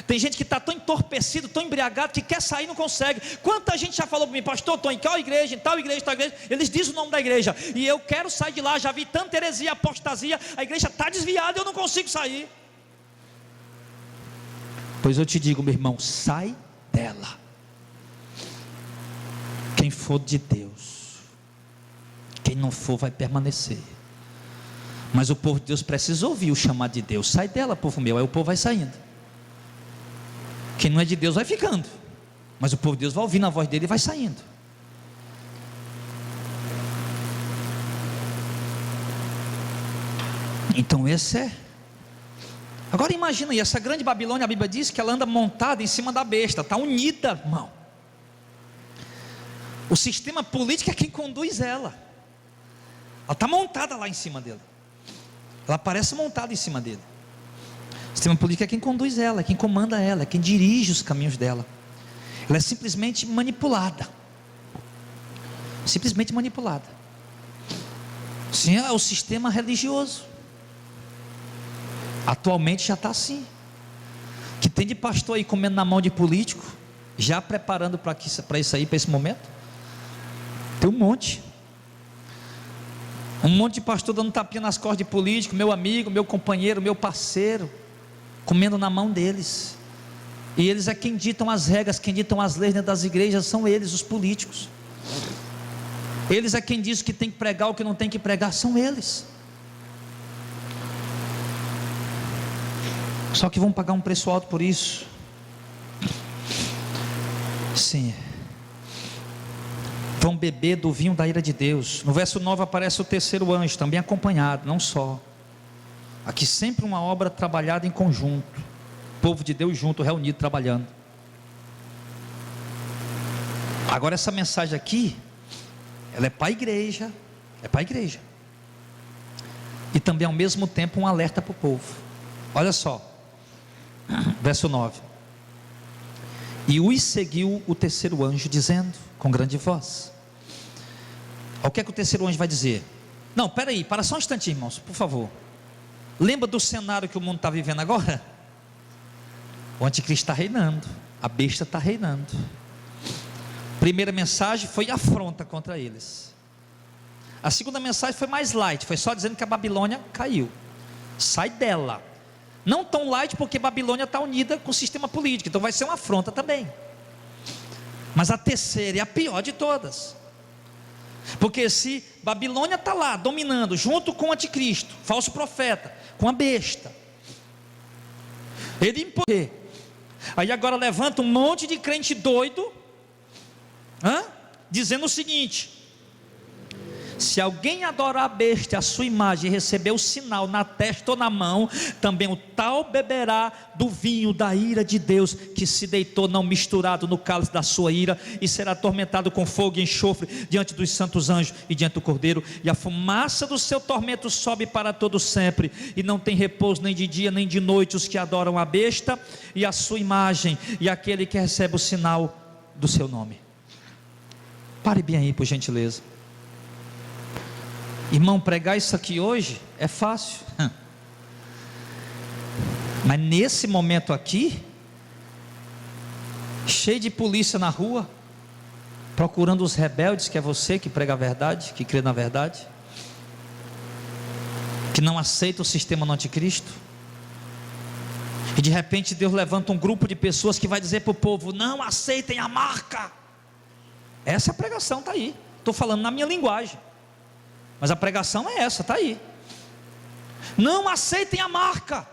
S1: Tem gente que está tão entorpecido, tão embriagado, que quer sair e não consegue. Quanta gente já falou para mim: pastor, estou em qual igreja, em tal igreja, tal igreja. Eles dizem o nome da igreja, e eu quero sair de lá. Já vi tanta heresia, apostasia, a igreja está desviada e eu não consigo sair. Pois eu te digo, meu irmão, sai dela. Quem for de Deus, quem não for vai permanecer. Mas o povo de Deus precisa ouvir o chamado de Deus: sai dela, povo meu. Aí o povo vai saindo. Quem não é de Deus vai ficando, mas o povo de Deus vai ouvindo a voz dele e vai saindo. Então esse é. Agora imagina aí, essa grande Babilônia, a Bíblia diz que ela anda montada em cima da besta, está unida, irmão. O sistema político é quem conduz ela. Ela está montada lá em cima dele. Ela parece montada em cima dele. O sistema político é quem conduz ela, é quem comanda ela, é quem dirige os caminhos dela. Ela é simplesmente manipulada. Simplesmente manipulada. Sim, é o sistema religioso. Atualmente já está assim. Que tem de pastor aí comendo na mão de político, já preparando para isso aí, para esse momento. Tem um monte. Um monte de pastor dando tapinha nas costas de político, meu amigo, meu companheiro, meu parceiro, comendo na mão deles. E eles é quem ditam as regras, quem ditam as leis dentro das igrejas, são eles, os políticos. Eles é quem diz o que tem que pregar, o que não tem que pregar, são eles. Só que vão pagar um preço alto por isso. Sim. Vão beber do vinho da ira de Deus. No verso 9 aparece o terceiro anjo, também acompanhado, não só. Aqui sempre uma obra trabalhada em conjunto. O povo de Deus junto, reunido, trabalhando. Agora essa mensagem aqui, ela é para a igreja, e também ao mesmo tempo um alerta para o povo. Olha só, verso 9: e os seguiu o terceiro anjo, dizendo com grande voz. O que é que o terceiro anjo vai dizer? Não, peraí, para só um instantinho, irmãos, por favor. Lembra do cenário que o mundo está vivendo agora? O anticristo está reinando, a besta está reinando. Primeira mensagem foi afronta contra eles. A segunda mensagem foi mais light, foi só dizendo que a Babilônia caiu. Sai dela. Não tão light, porque Babilônia está unida com o sistema político, então vai ser uma afronta também. Mas a terceira é a pior de todas. Porque se Babilônia está lá dominando, junto com o anticristo, falso profeta, com a besta, ele impõe. Aí agora levanta um monte de crente doido, dizendo o seguinte: se alguém adorar a besta, a sua imagem, e receber o sinal na testa ou na mão, também o tal beberá do vinho da ira de Deus, que se deitou não misturado no cálice da sua ira, e será atormentado com fogo e enxofre diante dos santos anjos e diante do Cordeiro, e a fumaça do seu tormento sobe para todo sempre, e não tem repouso nem de dia nem de noite os que adoram a besta e a sua imagem, e aquele que recebe o sinal do seu nome. Pare bem aí, por gentileza. Irmão, pregar isso aqui hoje é fácil, mas nesse momento aqui, cheio de polícia na rua, procurando os rebeldes, que é você que prega a verdade, que crê na verdade, que não aceita o sistema no anticristo, e de repente Deus levanta um grupo de pessoas que vai dizer para o povo: não aceitem a marca. Essa é a pregação, está aí, estou falando na minha linguagem, mas a pregação é essa, está aí. Não aceitem a marca,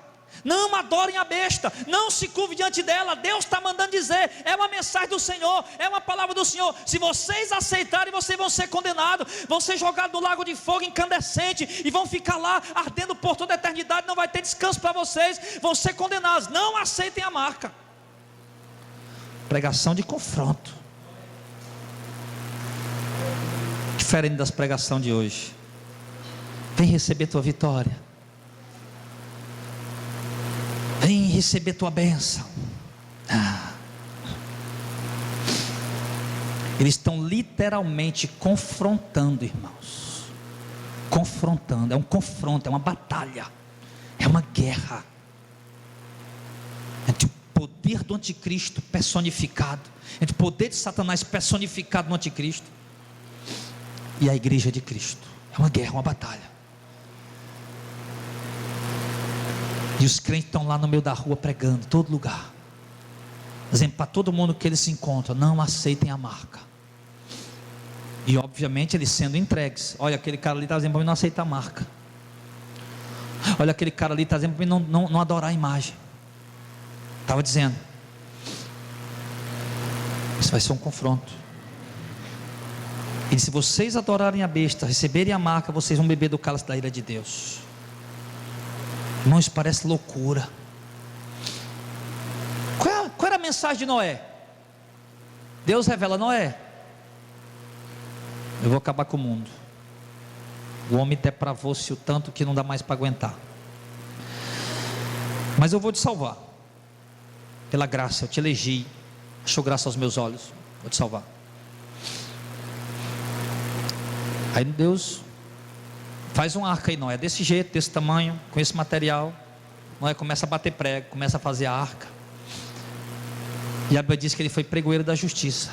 S1: não adorem a besta, não se curvem diante dela. Deus está mandando dizer, é uma mensagem do Senhor, é uma palavra do Senhor. Se vocês aceitarem, vocês vão ser condenados, vão ser jogados no lago de fogo incandescente, e vão ficar lá ardendo por toda a eternidade. Não vai ter descanso para vocês, vão ser condenados. Não aceitem a marca. Pregação de confronto, diferente das pregações de hoje. Vem receber tua vitória, vem receber tua bênção. Eles estão literalmente confrontando, irmãos. Confrontando, é um confronto, é uma batalha, é uma guerra entre o poder do anticristo personificado, entre o poder de Satanás personificado no anticristo, e a igreja de Cristo. É uma guerra, uma batalha. E os crentes estão lá no meio da rua pregando, todo lugar, dizendo para todo mundo que eles se encontram: não aceitem a marca. E obviamente eles sendo entregues. Olha, aquele cara ali está dizendo para mim não aceitar a marca. Olha, aquele cara ali está dizendo para mim não adorar a imagem. Estava dizendo. Isso vai ser um confronto. E se vocês adorarem a besta, receberem a marca, vocês vão beber do cálice da ira de Deus. Irmãos, isso parece loucura. Qual era a mensagem de Noé? Deus revela: Noé, eu vou acabar com o mundo. O homem depravou-se o tanto que não dá mais para aguentar. Mas eu vou te salvar. Pela graça, eu te elegi. Achou graça aos meus olhos. Vou te salvar. Aí Deus faz uma arca aí, Noé, desse jeito, desse tamanho, com esse material. Noé começa a bater prego, começa a fazer a arca. E a Bíblia diz que ele foi pregoeiro da justiça.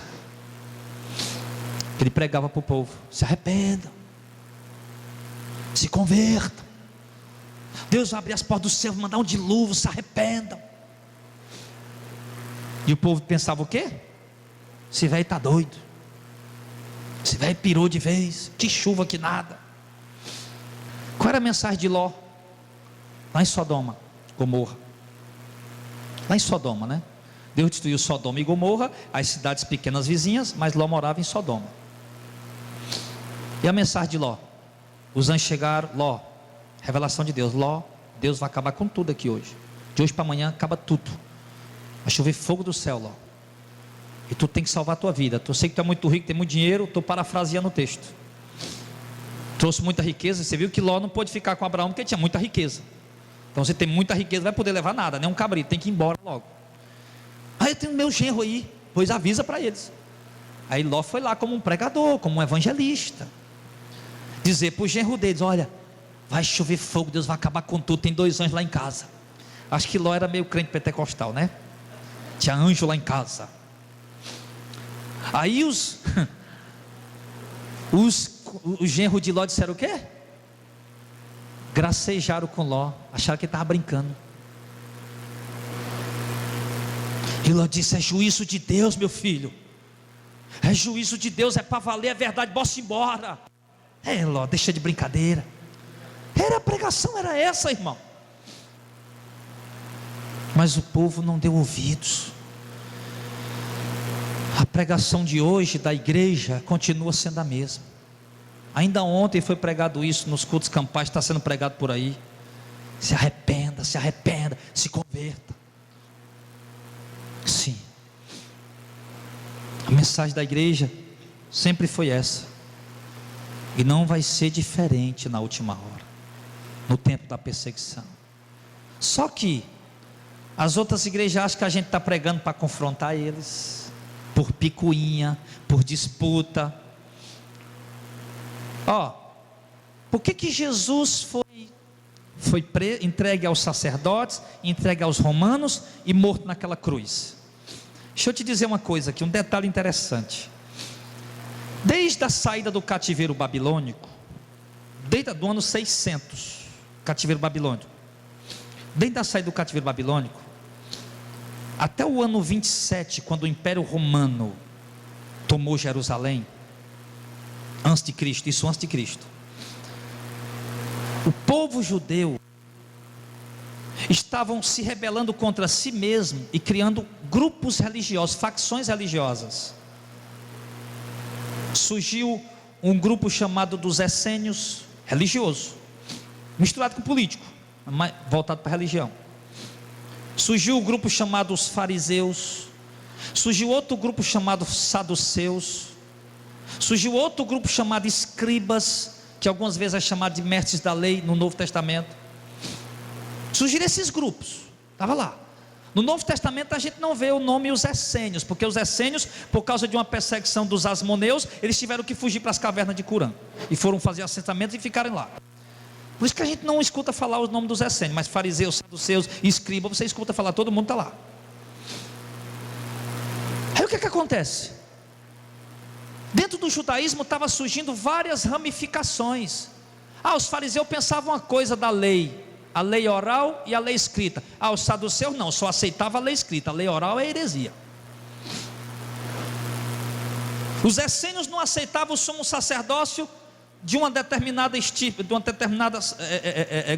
S1: Ele pregava para o povo: se arrependam, se convertam. Deus vai abrir as portas do céu, vai mandar um dilúvio, se arrependam. E o povo pensava o quê? Esse velho está doido, esse velho pirou de vez, que chuva que nada. Qual era a mensagem de Ló? Lá em Sodoma, Gomorra. Lá em Sodoma, né? Deus destruiu Sodoma e Gomorra, as cidades pequenas vizinhas, mas Ló morava em Sodoma. E a mensagem de Ló? Os anjos chegaram: Ló, revelação de Deus: Ló, Deus vai acabar com tudo aqui hoje. De hoje para amanhã acaba tudo. Vai chover fogo do céu, Ló. E tu tem que salvar a tua vida. Tu sei que tu é muito rico, tem muito dinheiro. Estou parafraseando o texto. Trouxe muita riqueza. Você viu que Ló não pôde ficar com Abraão porque tinha muita riqueza. Então você tem muita riqueza, não vai poder levar nada, nem um cabrito, tem que ir embora logo. Aí eu tenho meu genro aí, pois avisa para eles. Aí Ló foi lá como um pregador, como um evangelista, dizer para o genro deles: olha, vai chover fogo, Deus vai acabar com tudo, tem 2 anjos lá em casa. Acho que Ló era meio crente pentecostal, né? Tinha anjo lá em casa. Aí os genros de Ló disseram o quê? Gracejaram com Ló, acharam que ele estava brincando. E Ló disse: é juízo de Deus, meu filho, é juízo de Deus, é para valer, é verdade, bora embora. Ló, deixa de brincadeira. A pregação era essa, irmão. Mas o povo não deu ouvidos. A pregação de hoje da igreja continua sendo a mesma. Ainda ontem foi pregado isso nos cultos campais, está sendo pregado por aí. Se arrependa, se converta. Sim. A mensagem da igreja sempre foi essa. E não vai ser diferente na última hora, no tempo da perseguição. Só que as outras igrejas acham que a gente está pregando para confrontar eles, por picuinha, por disputa. Por que Jesus foi entregue aos sacerdotes, entregue aos romanos e morto naquela cruz? Deixa eu te dizer uma coisa aqui, um detalhe interessante. Desde a saída do cativeiro babilônico, desde o ano 600, cativeiro babilônico, desde a saída do cativeiro babilônico, até o ano 27, quando o Império Romano tomou Jerusalém, antes de Cristo, isso antes de Cristo, o povo judeu estavam se rebelando contra si mesmo e criando grupos religiosos, facções religiosas. Surgiu um grupo chamado dos essênios, religioso, misturado com político, mas voltado para a religião. Surgiu um grupo chamado os fariseus. Surgiu outro grupo chamado saduceus. Surgiu outro grupo chamado escribas, que algumas vezes é chamado de mestres da lei no Novo Testamento. Surgiram esses grupos, estava lá. No Novo Testamento a gente não vê o nome os essênios, porque os essênios, por causa de uma perseguição dos asmoneus, eles tiveram que fugir para as cavernas de Curã, e foram fazer assentamentos e ficaram lá. Por isso que a gente não escuta falar o nome dos essênios, mas fariseus, saduceus, escriba, você escuta falar, todo mundo está lá. Aí o que acontece? Dentro do judaísmo estava surgindo várias ramificações. Os fariseus pensavam uma coisa da lei, a lei oral e a lei escrita. Os saduceus não, só aceitavam a lei escrita, a lei oral é heresia. Os essênios não aceitavam o sumo sacerdócio de uma determinada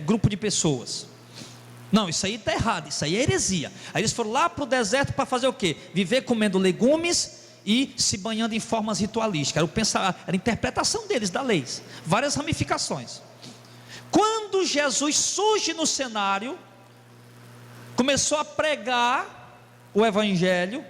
S1: grupo de pessoas. Não, isso aí está errado, isso aí é heresia. Aí eles foram lá para o deserto para fazer o quê? Viver comendo legumes e se banhando em formas ritualísticas. Era a interpretação deles da lei, várias ramificações. Quando Jesus surge no cenário, começou a pregar o evangelho,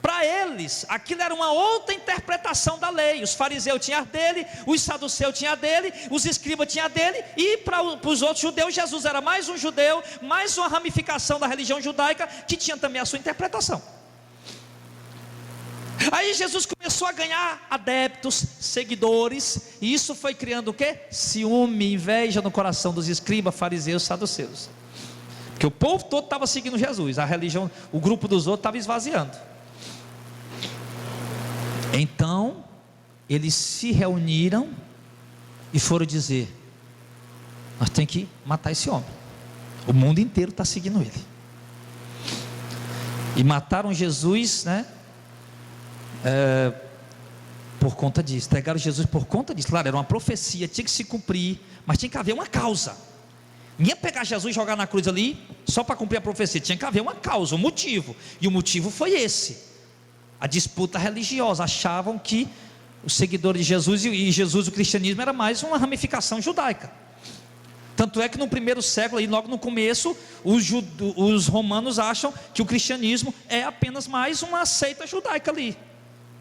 S1: para eles aquilo era uma outra interpretação da lei. Os fariseus tinham a dele, os saduceus tinham a dele, os escribas tinham a dele, e para os outros judeus, Jesus era mais um judeu, mais uma ramificação da religião judaica, que tinha também a sua interpretação. Aí Jesus começou a ganhar adeptos, seguidores, e isso foi criando o quê? Ciúme, inveja no coração dos escribas, fariseus, saduceus. Porque o povo todo estava seguindo Jesus, a religião, o grupo dos outros estava esvaziando. Então eles se reuniram e foram dizer: nós temos que matar esse homem, o mundo inteiro está seguindo ele. E mataram Jesus, né? Por conta disso, entregaram Jesus por conta disso. Claro, era uma profecia, tinha que se cumprir, mas tinha que haver uma causa. Ninguém ia pegar Jesus e jogar na cruz ali só para cumprir a profecia, tinha que haver uma causa, um motivo, e o motivo foi esse: a disputa religiosa. Achavam que os seguidores de Jesus e Jesus, o cristianismo, era mais uma ramificação judaica. Tanto é que no primeiro século, aí, logo no começo, os romanos acham que o cristianismo é apenas mais uma seita judaica ali,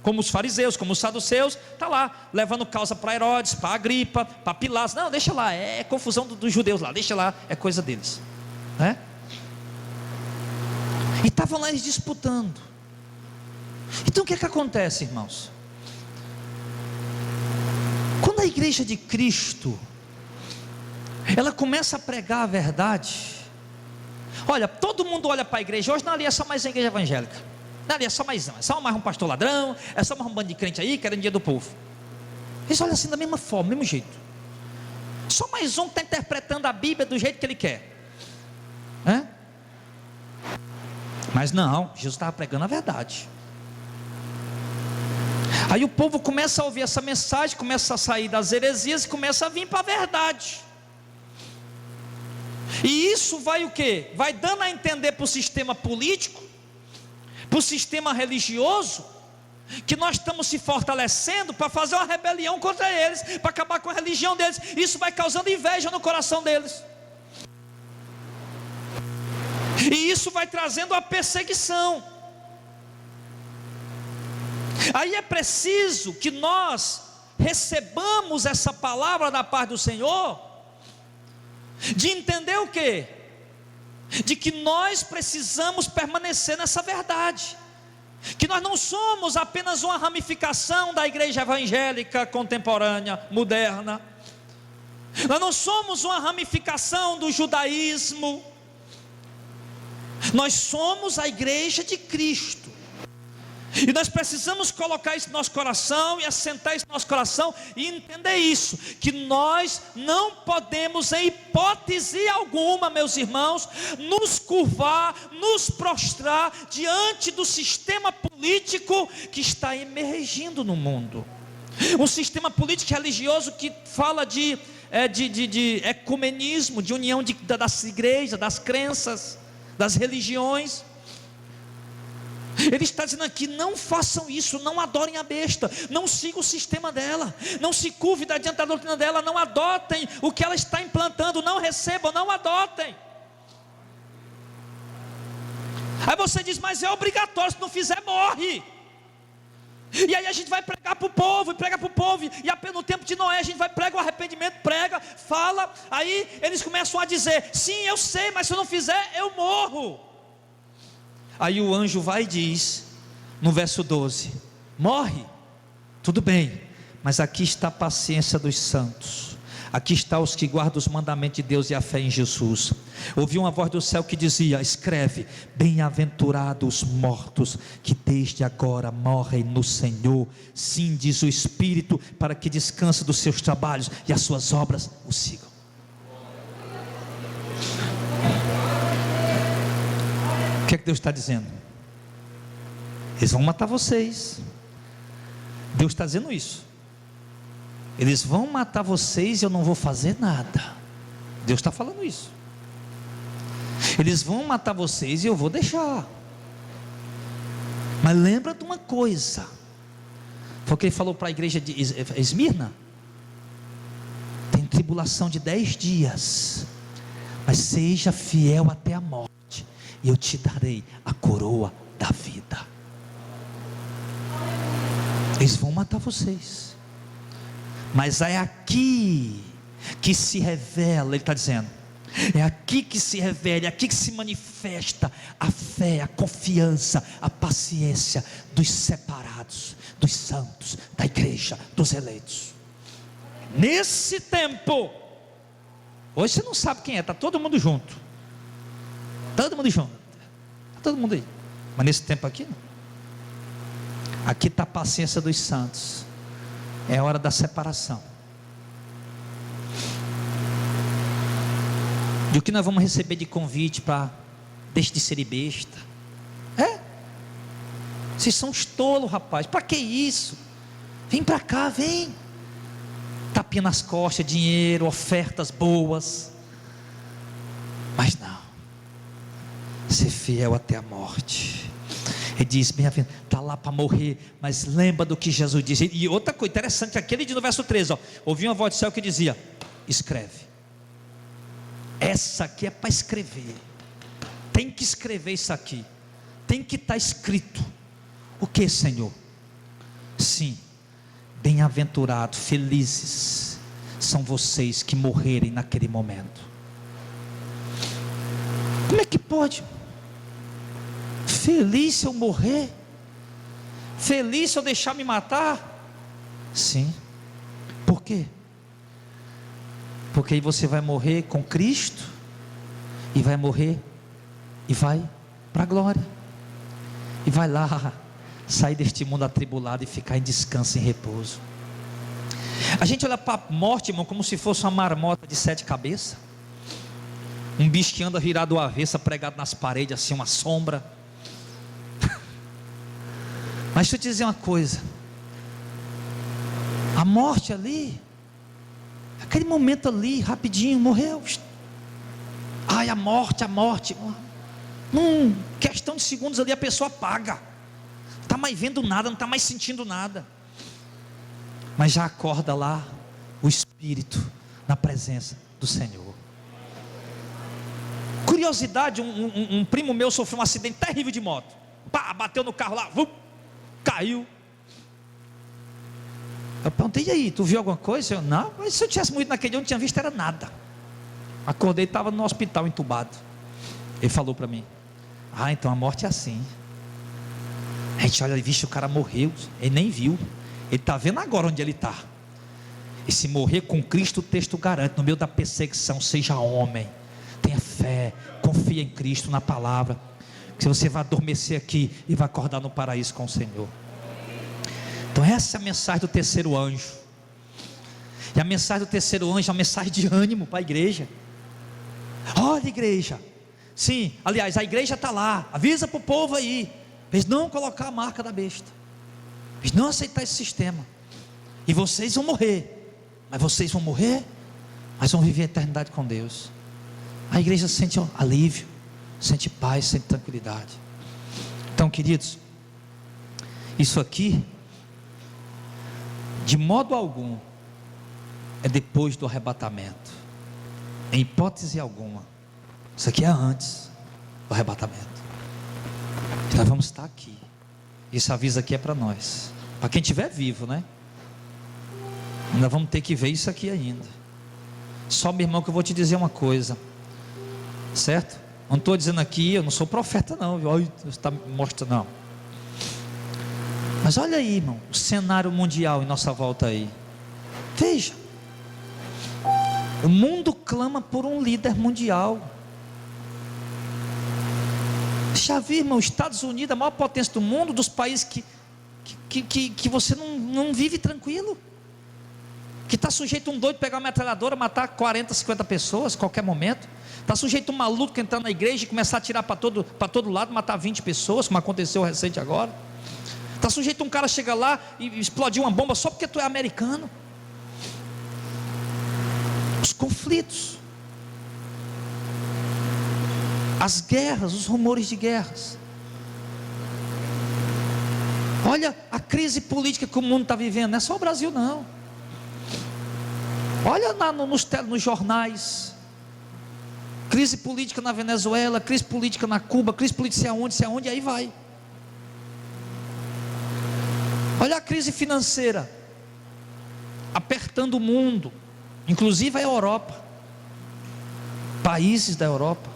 S1: como os fariseus, como os saduceus, está lá, levando causa para Herodes, para Agripa, para Pilatos. Não, deixa lá, é confusão dos judeus lá, deixa lá, é coisa deles, né? E estavam lá eles disputando. Então o que é que acontece, irmãos? Quando a igreja de Cristo, ela começa a pregar a verdade. Olha, todo mundo olha para a igreja hoje, não, ali é só mais uma igreja evangélica, não, ali é só mais um pastor ladrão, é só mais um bando de crente aí, querendo dinheiro do povo. Eles olham assim da mesma forma, do mesmo jeito. Só mais um que está interpretando a Bíblia do jeito que ele quer, né? Mas não, Jesus estava pregando a verdade. Aí o povo começa a ouvir essa mensagem, começa a sair das heresias e começa a vir para a verdade. E isso vai o quê? Vai dando a entender para o sistema político, para o sistema religioso, que nós estamos se fortalecendo para fazer uma rebelião contra eles, para acabar com a religião deles. Isso vai causando inveja no coração deles. E isso vai trazendo a perseguição. Aí é preciso que nós recebamos essa palavra da parte do Senhor, de entender o quê? De que nós precisamos permanecer nessa verdade, que nós não somos apenas uma ramificação da igreja evangélica contemporânea, moderna, nós não somos uma ramificação do judaísmo, nós somos a igreja de Cristo. E nós precisamos colocar isso no nosso coração e assentar isso no nosso coração e entender isso, que nós não podemos em hipótese alguma, meus irmãos, nos curvar, nos prostrar diante do sistema político que está emergindo no mundo. Um sistema político religioso que fala de ecumenismo, de união das igrejas, das crenças, das religiões. Ele está dizendo aqui: não façam isso, não adorem a besta, não sigam o sistema dela, não se curvem diante da doutrina dela, não adotem o que ela está implantando, não recebam, não adotem. Aí você diz: mas é obrigatório, se não fizer morre. E aí a gente vai pregar para o povo, e no tempo de Noé a gente vai pregar o arrependimento, prega, fala, aí eles começam a dizer: sim, eu sei, mas se eu não fizer, eu morro. Aí o anjo vai e diz, no verso 12: morre, tudo bem, mas aqui está a paciência dos santos, aqui está os que guardam os mandamentos de Deus e a fé em Jesus. Ouvi uma voz do céu que dizia: escreve, bem-aventurados os mortos, que desde agora morrem no Senhor. Sim, diz o Espírito, para que descanse dos seus trabalhos e as suas obras o sigam. O que é que Deus está dizendo? Eles vão matar vocês. Deus está dizendo isso. Eles vão matar vocês e eu não vou fazer nada. Deus está falando isso. Eles vão matar vocês e eu vou deixar. Mas lembra de uma coisa. Foi o que ele falou para a igreja de Esmirna. Tem tribulação de 10 dias, mas seja fiel até a morte, e eu te darei a coroa da vida. Eles vão matar vocês, mas é aqui que se revela, ele está dizendo, é aqui que se revela, é aqui que se manifesta a fé, a confiança, a paciência dos separados, dos santos, da igreja, dos eleitos. Nesse tempo, hoje você não sabe quem é, está todo mundo junto. Todo mundo junto, todo mundo aí. Mas nesse tempo aqui não. Aqui está a paciência dos santos. É a hora da separação. E o que nós vamos receber de convite para deixe de ser besta? Vocês são uns tolos, rapaz. Para que isso? Vem para cá, vem. Tapinha nas costas, dinheiro, ofertas boas. Mas não. Ser fiel até a morte. Ele diz: bem-aventurado, está lá para morrer, mas lembra do que Jesus disse. E outra coisa interessante, aquele de no verso 13, ouvi uma voz do céu que dizia: escreve. Essa aqui é para escrever. Tem que escrever isso aqui. Tem que estar escrito. O que, Senhor? Sim, bem-aventurados, felizes são vocês que morrerem naquele momento. Como é que pode? Feliz se eu morrer? Feliz se eu deixar me matar? Sim. Por quê? Porque aí você vai morrer com Cristo, e vai morrer, e vai para a glória, e vai lá, sair deste mundo atribulado e ficar em descanso, em repouso. A gente olha para a morte, irmão, como se fosse uma marmota de 7 cabeças, um bicho que anda virado do avesso, pregado nas paredes, assim, uma sombra. Mas deixa eu te dizer uma coisa, a morte ali, aquele momento ali, rapidinho, morreu. Ai, a morte, questão de segundos ali a pessoa apaga, não está mais vendo nada, não está mais sentindo nada, mas já acorda lá o espírito na presença do Senhor. Curiosidade, um primo meu sofreu um acidente terrível de moto, bateu no carro lá, caiu. Eu perguntei, e aí, tu viu alguma coisa? Eu, não, mas se eu tivesse morrido naquele dia, eu não tinha visto, era nada. Acordei, estava no hospital entubado. Ele falou para mim, então a morte é assim. A gente olha e vixe, o cara morreu, ele nem viu, ele está vendo agora onde ele está. E se morrer com Cristo, o texto garante, no meio da perseguição, seja homem, tenha fé, confia em Cristo, na palavra, que você vai adormecer aqui e vai acordar no paraíso com o Senhor. Então essa é a mensagem do terceiro anjo. E a mensagem do terceiro anjo é uma mensagem de ânimo para a igreja. Olha, igreja, sim, aliás, a igreja está lá, avisa para o povo aí, para eles não colocar a marca da besta, para eles não aceitar esse sistema. E vocês vão morrer, mas vocês vão morrer, mas vão viver a eternidade com Deus. A igreja sente alívio, sente paz, sente tranquilidade. Então, queridos, isso aqui, de modo algum, é depois do arrebatamento, em hipótese alguma. Isso aqui é antes do arrebatamento. Nós vamos estar aqui. Esse aviso aqui é para nós, para quem estiver vivo, né? Ainda vamos ter que ver isso aqui ainda. Só, meu irmão, que eu vou te dizer uma coisa, certo? Não estou dizendo aqui, eu não sou profeta não, viu? Olha, você está mostrando, não. Mas olha aí, irmão, o cenário mundial em nossa volta aí. Veja, o mundo clama por um líder mundial. Já viu, irmão, os Estados Unidos, a maior potência do mundo, dos países que você não vive tranquilo, que está sujeito a um doido pegar uma metralhadora, matar 40, 50 pessoas a qualquer momento, está sujeito a um maluco que entrar na igreja e começar a atirar para todo lado, matar 20 pessoas, como aconteceu recente agora. Está sujeito a um cara chegar lá e explodir uma bomba só porque tu é americano. Os conflitos, as guerras, os rumores de guerras. Olha a crise política que o mundo está vivendo, não é só o Brasil não. Olha nos jornais, crise política na Venezuela, crise política na Cuba, crise política se aonde, aí vai. Olha a crise financeira, apertando o mundo, inclusive a Europa, países da Europa,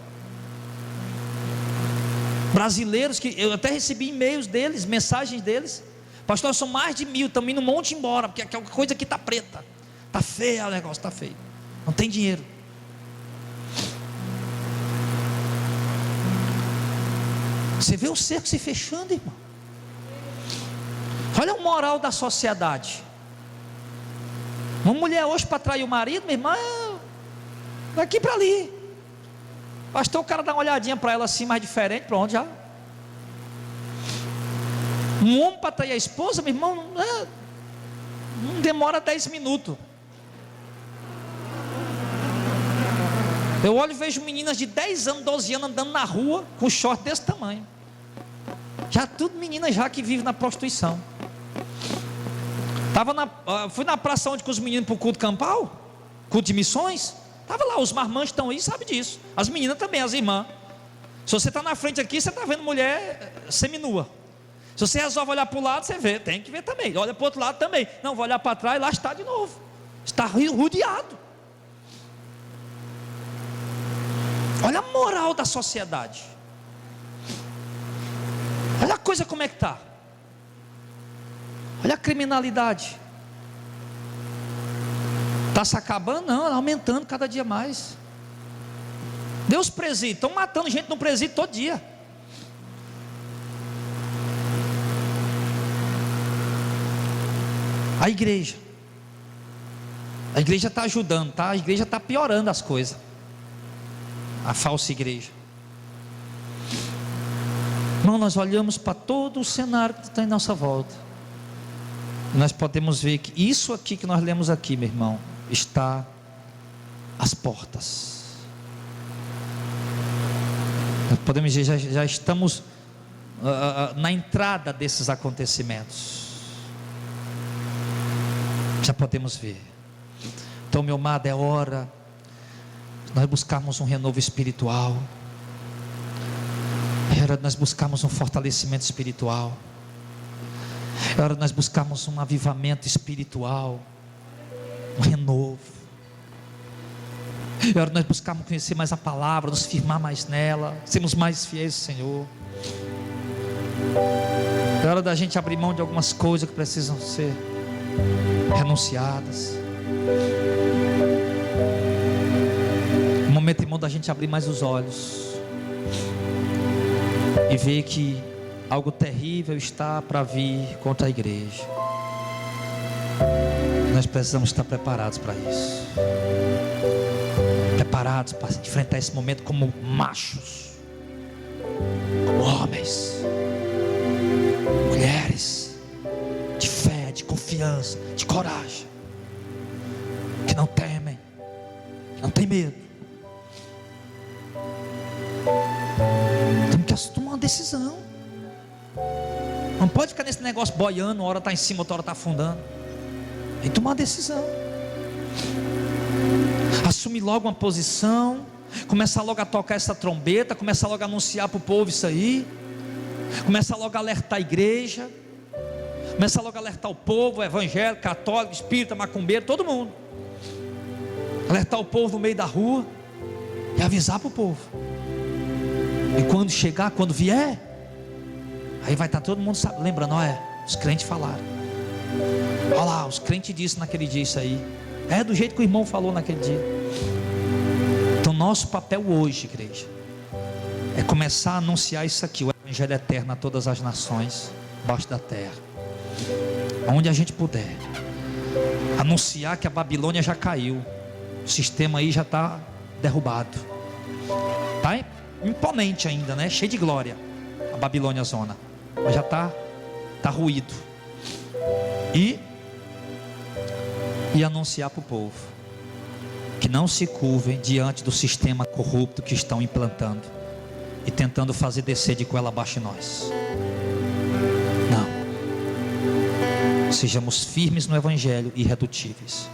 S1: brasileiros, que eu até recebi e-mails deles, mensagens deles, pastor, são mais de 1000, estamos indo um monte embora, porque aquela coisa aqui está preta, está feio o negócio, está feio, não tem dinheiro. Você vê o cerco se fechando, irmão. Olha o moral da sociedade. Uma mulher hoje para trair o marido, minha irmã, daqui para ali. Pastor, o cara dá uma olhadinha para ela assim, mais diferente, para onde já? Um homem para trair a esposa, meu irmão, não demora 10 minutos. Eu olho e vejo meninas de 10 anos, 12 anos andando na rua com short desse tamanho. Já tudo meninas já que vivem na prostituição. Fui na praça onde com os meninos para o culto campal, culto de missões. Estava lá, os marmanjos estão aí, sabe disso. As meninas também, as irmãs. Se você está na frente aqui, você está vendo mulher seminua. Se você resolve olhar para o lado, você vê, tem que ver também. Olha para o outro lado também. Não, vou olhar para trás, lá está de novo. Está rodeado. Olha a moral da sociedade. Olha a coisa como é que está. Olha a criminalidade. Está se acabando? Não, aumentando cada dia mais. Deus presídio, estão matando gente no presídio todo dia. A igreja está ajudando, tá? A igreja está piorando as coisas. A falsa igreja. Irmão, nós olhamos para todo o cenário que está em nossa volta. Nós podemos ver que isso aqui que nós lemos aqui, meu irmão, está às portas. Nós podemos dizer, já estamos na entrada desses acontecimentos. Já podemos ver. Então, meu amado, é hora de nós buscarmos um renovo espiritual. É hora de nós buscarmos um fortalecimento espiritual. É hora de nós buscarmos um avivamento espiritual, um renovo. É hora de nós buscarmos conhecer mais a palavra, nos firmar mais nela, sermos mais fiéis ao Senhor. É hora da gente abrir mão de algumas coisas que precisam ser renunciadas. O momento, irmão, da gente abrir mais os olhos e ver que algo terrível está para vir contra a igreja. Nós precisamos estar preparados para isso. Preparados para enfrentar esse momento como machos, como homens, mulheres de fé, de confiança, de coragem, que não temem, que não tem medo. Temos que tomar uma decisão. Não pode ficar nesse negócio boiando, uma hora está em cima, outra hora está afundando. Tem que tomar uma decisão. Assume logo uma posição. Começa logo a tocar essa trombeta. Começa logo a anunciar para o povo isso aí. Começa logo a alertar a igreja. Começa logo a alertar o povo, evangélico, católico, espírita, macumbeiro, todo mundo. Alertar o povo no meio da rua. E avisar para o povo. E quando chegar, quando vier, aí vai estar todo mundo lembrando, olha, os crentes falaram. Olha lá, os crentes disseram naquele dia isso aí. É do jeito que o irmão falou naquele dia. Então nosso papel hoje, igreja, é começar a anunciar isso aqui, o Evangelho eterno a todas as nações, debaixo da terra, onde a gente puder. Anunciar que a Babilônia já caiu. O sistema aí já está derrubado. Está imponente ainda, né? Cheio de glória a Babilônia zona, mas já está ruído. E anunciar para o povo que não se curvem diante do sistema corrupto que estão implantando e tentando fazer descer de goela abaixo em nós. Não. Sejamos firmes no Evangelho e irredutíveis.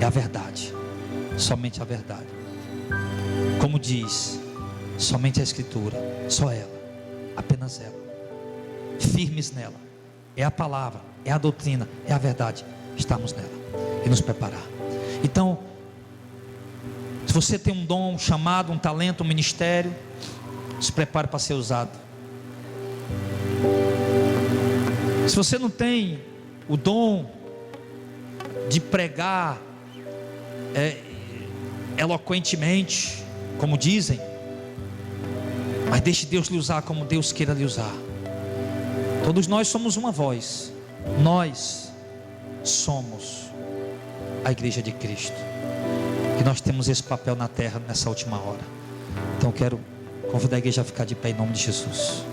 S1: É a verdade, somente a verdade. Como diz, somente a Escritura, só ela, apenas ela. Firmes nela. É a palavra, é a doutrina, é a verdade. Estamos nela e nos preparar. Então, se você tem um dom, um chamado, um talento, um ministério, se prepare para ser usado. Se você não tem o dom de pregar eloquentemente, como dizem, mas deixe Deus lhe usar como Deus queira lhe usar. Todos nós somos uma voz. Nós somos a igreja de Cristo. E nós temos esse papel na terra nessa última hora. Então eu quero convidar a igreja a ficar de pé em nome de Jesus.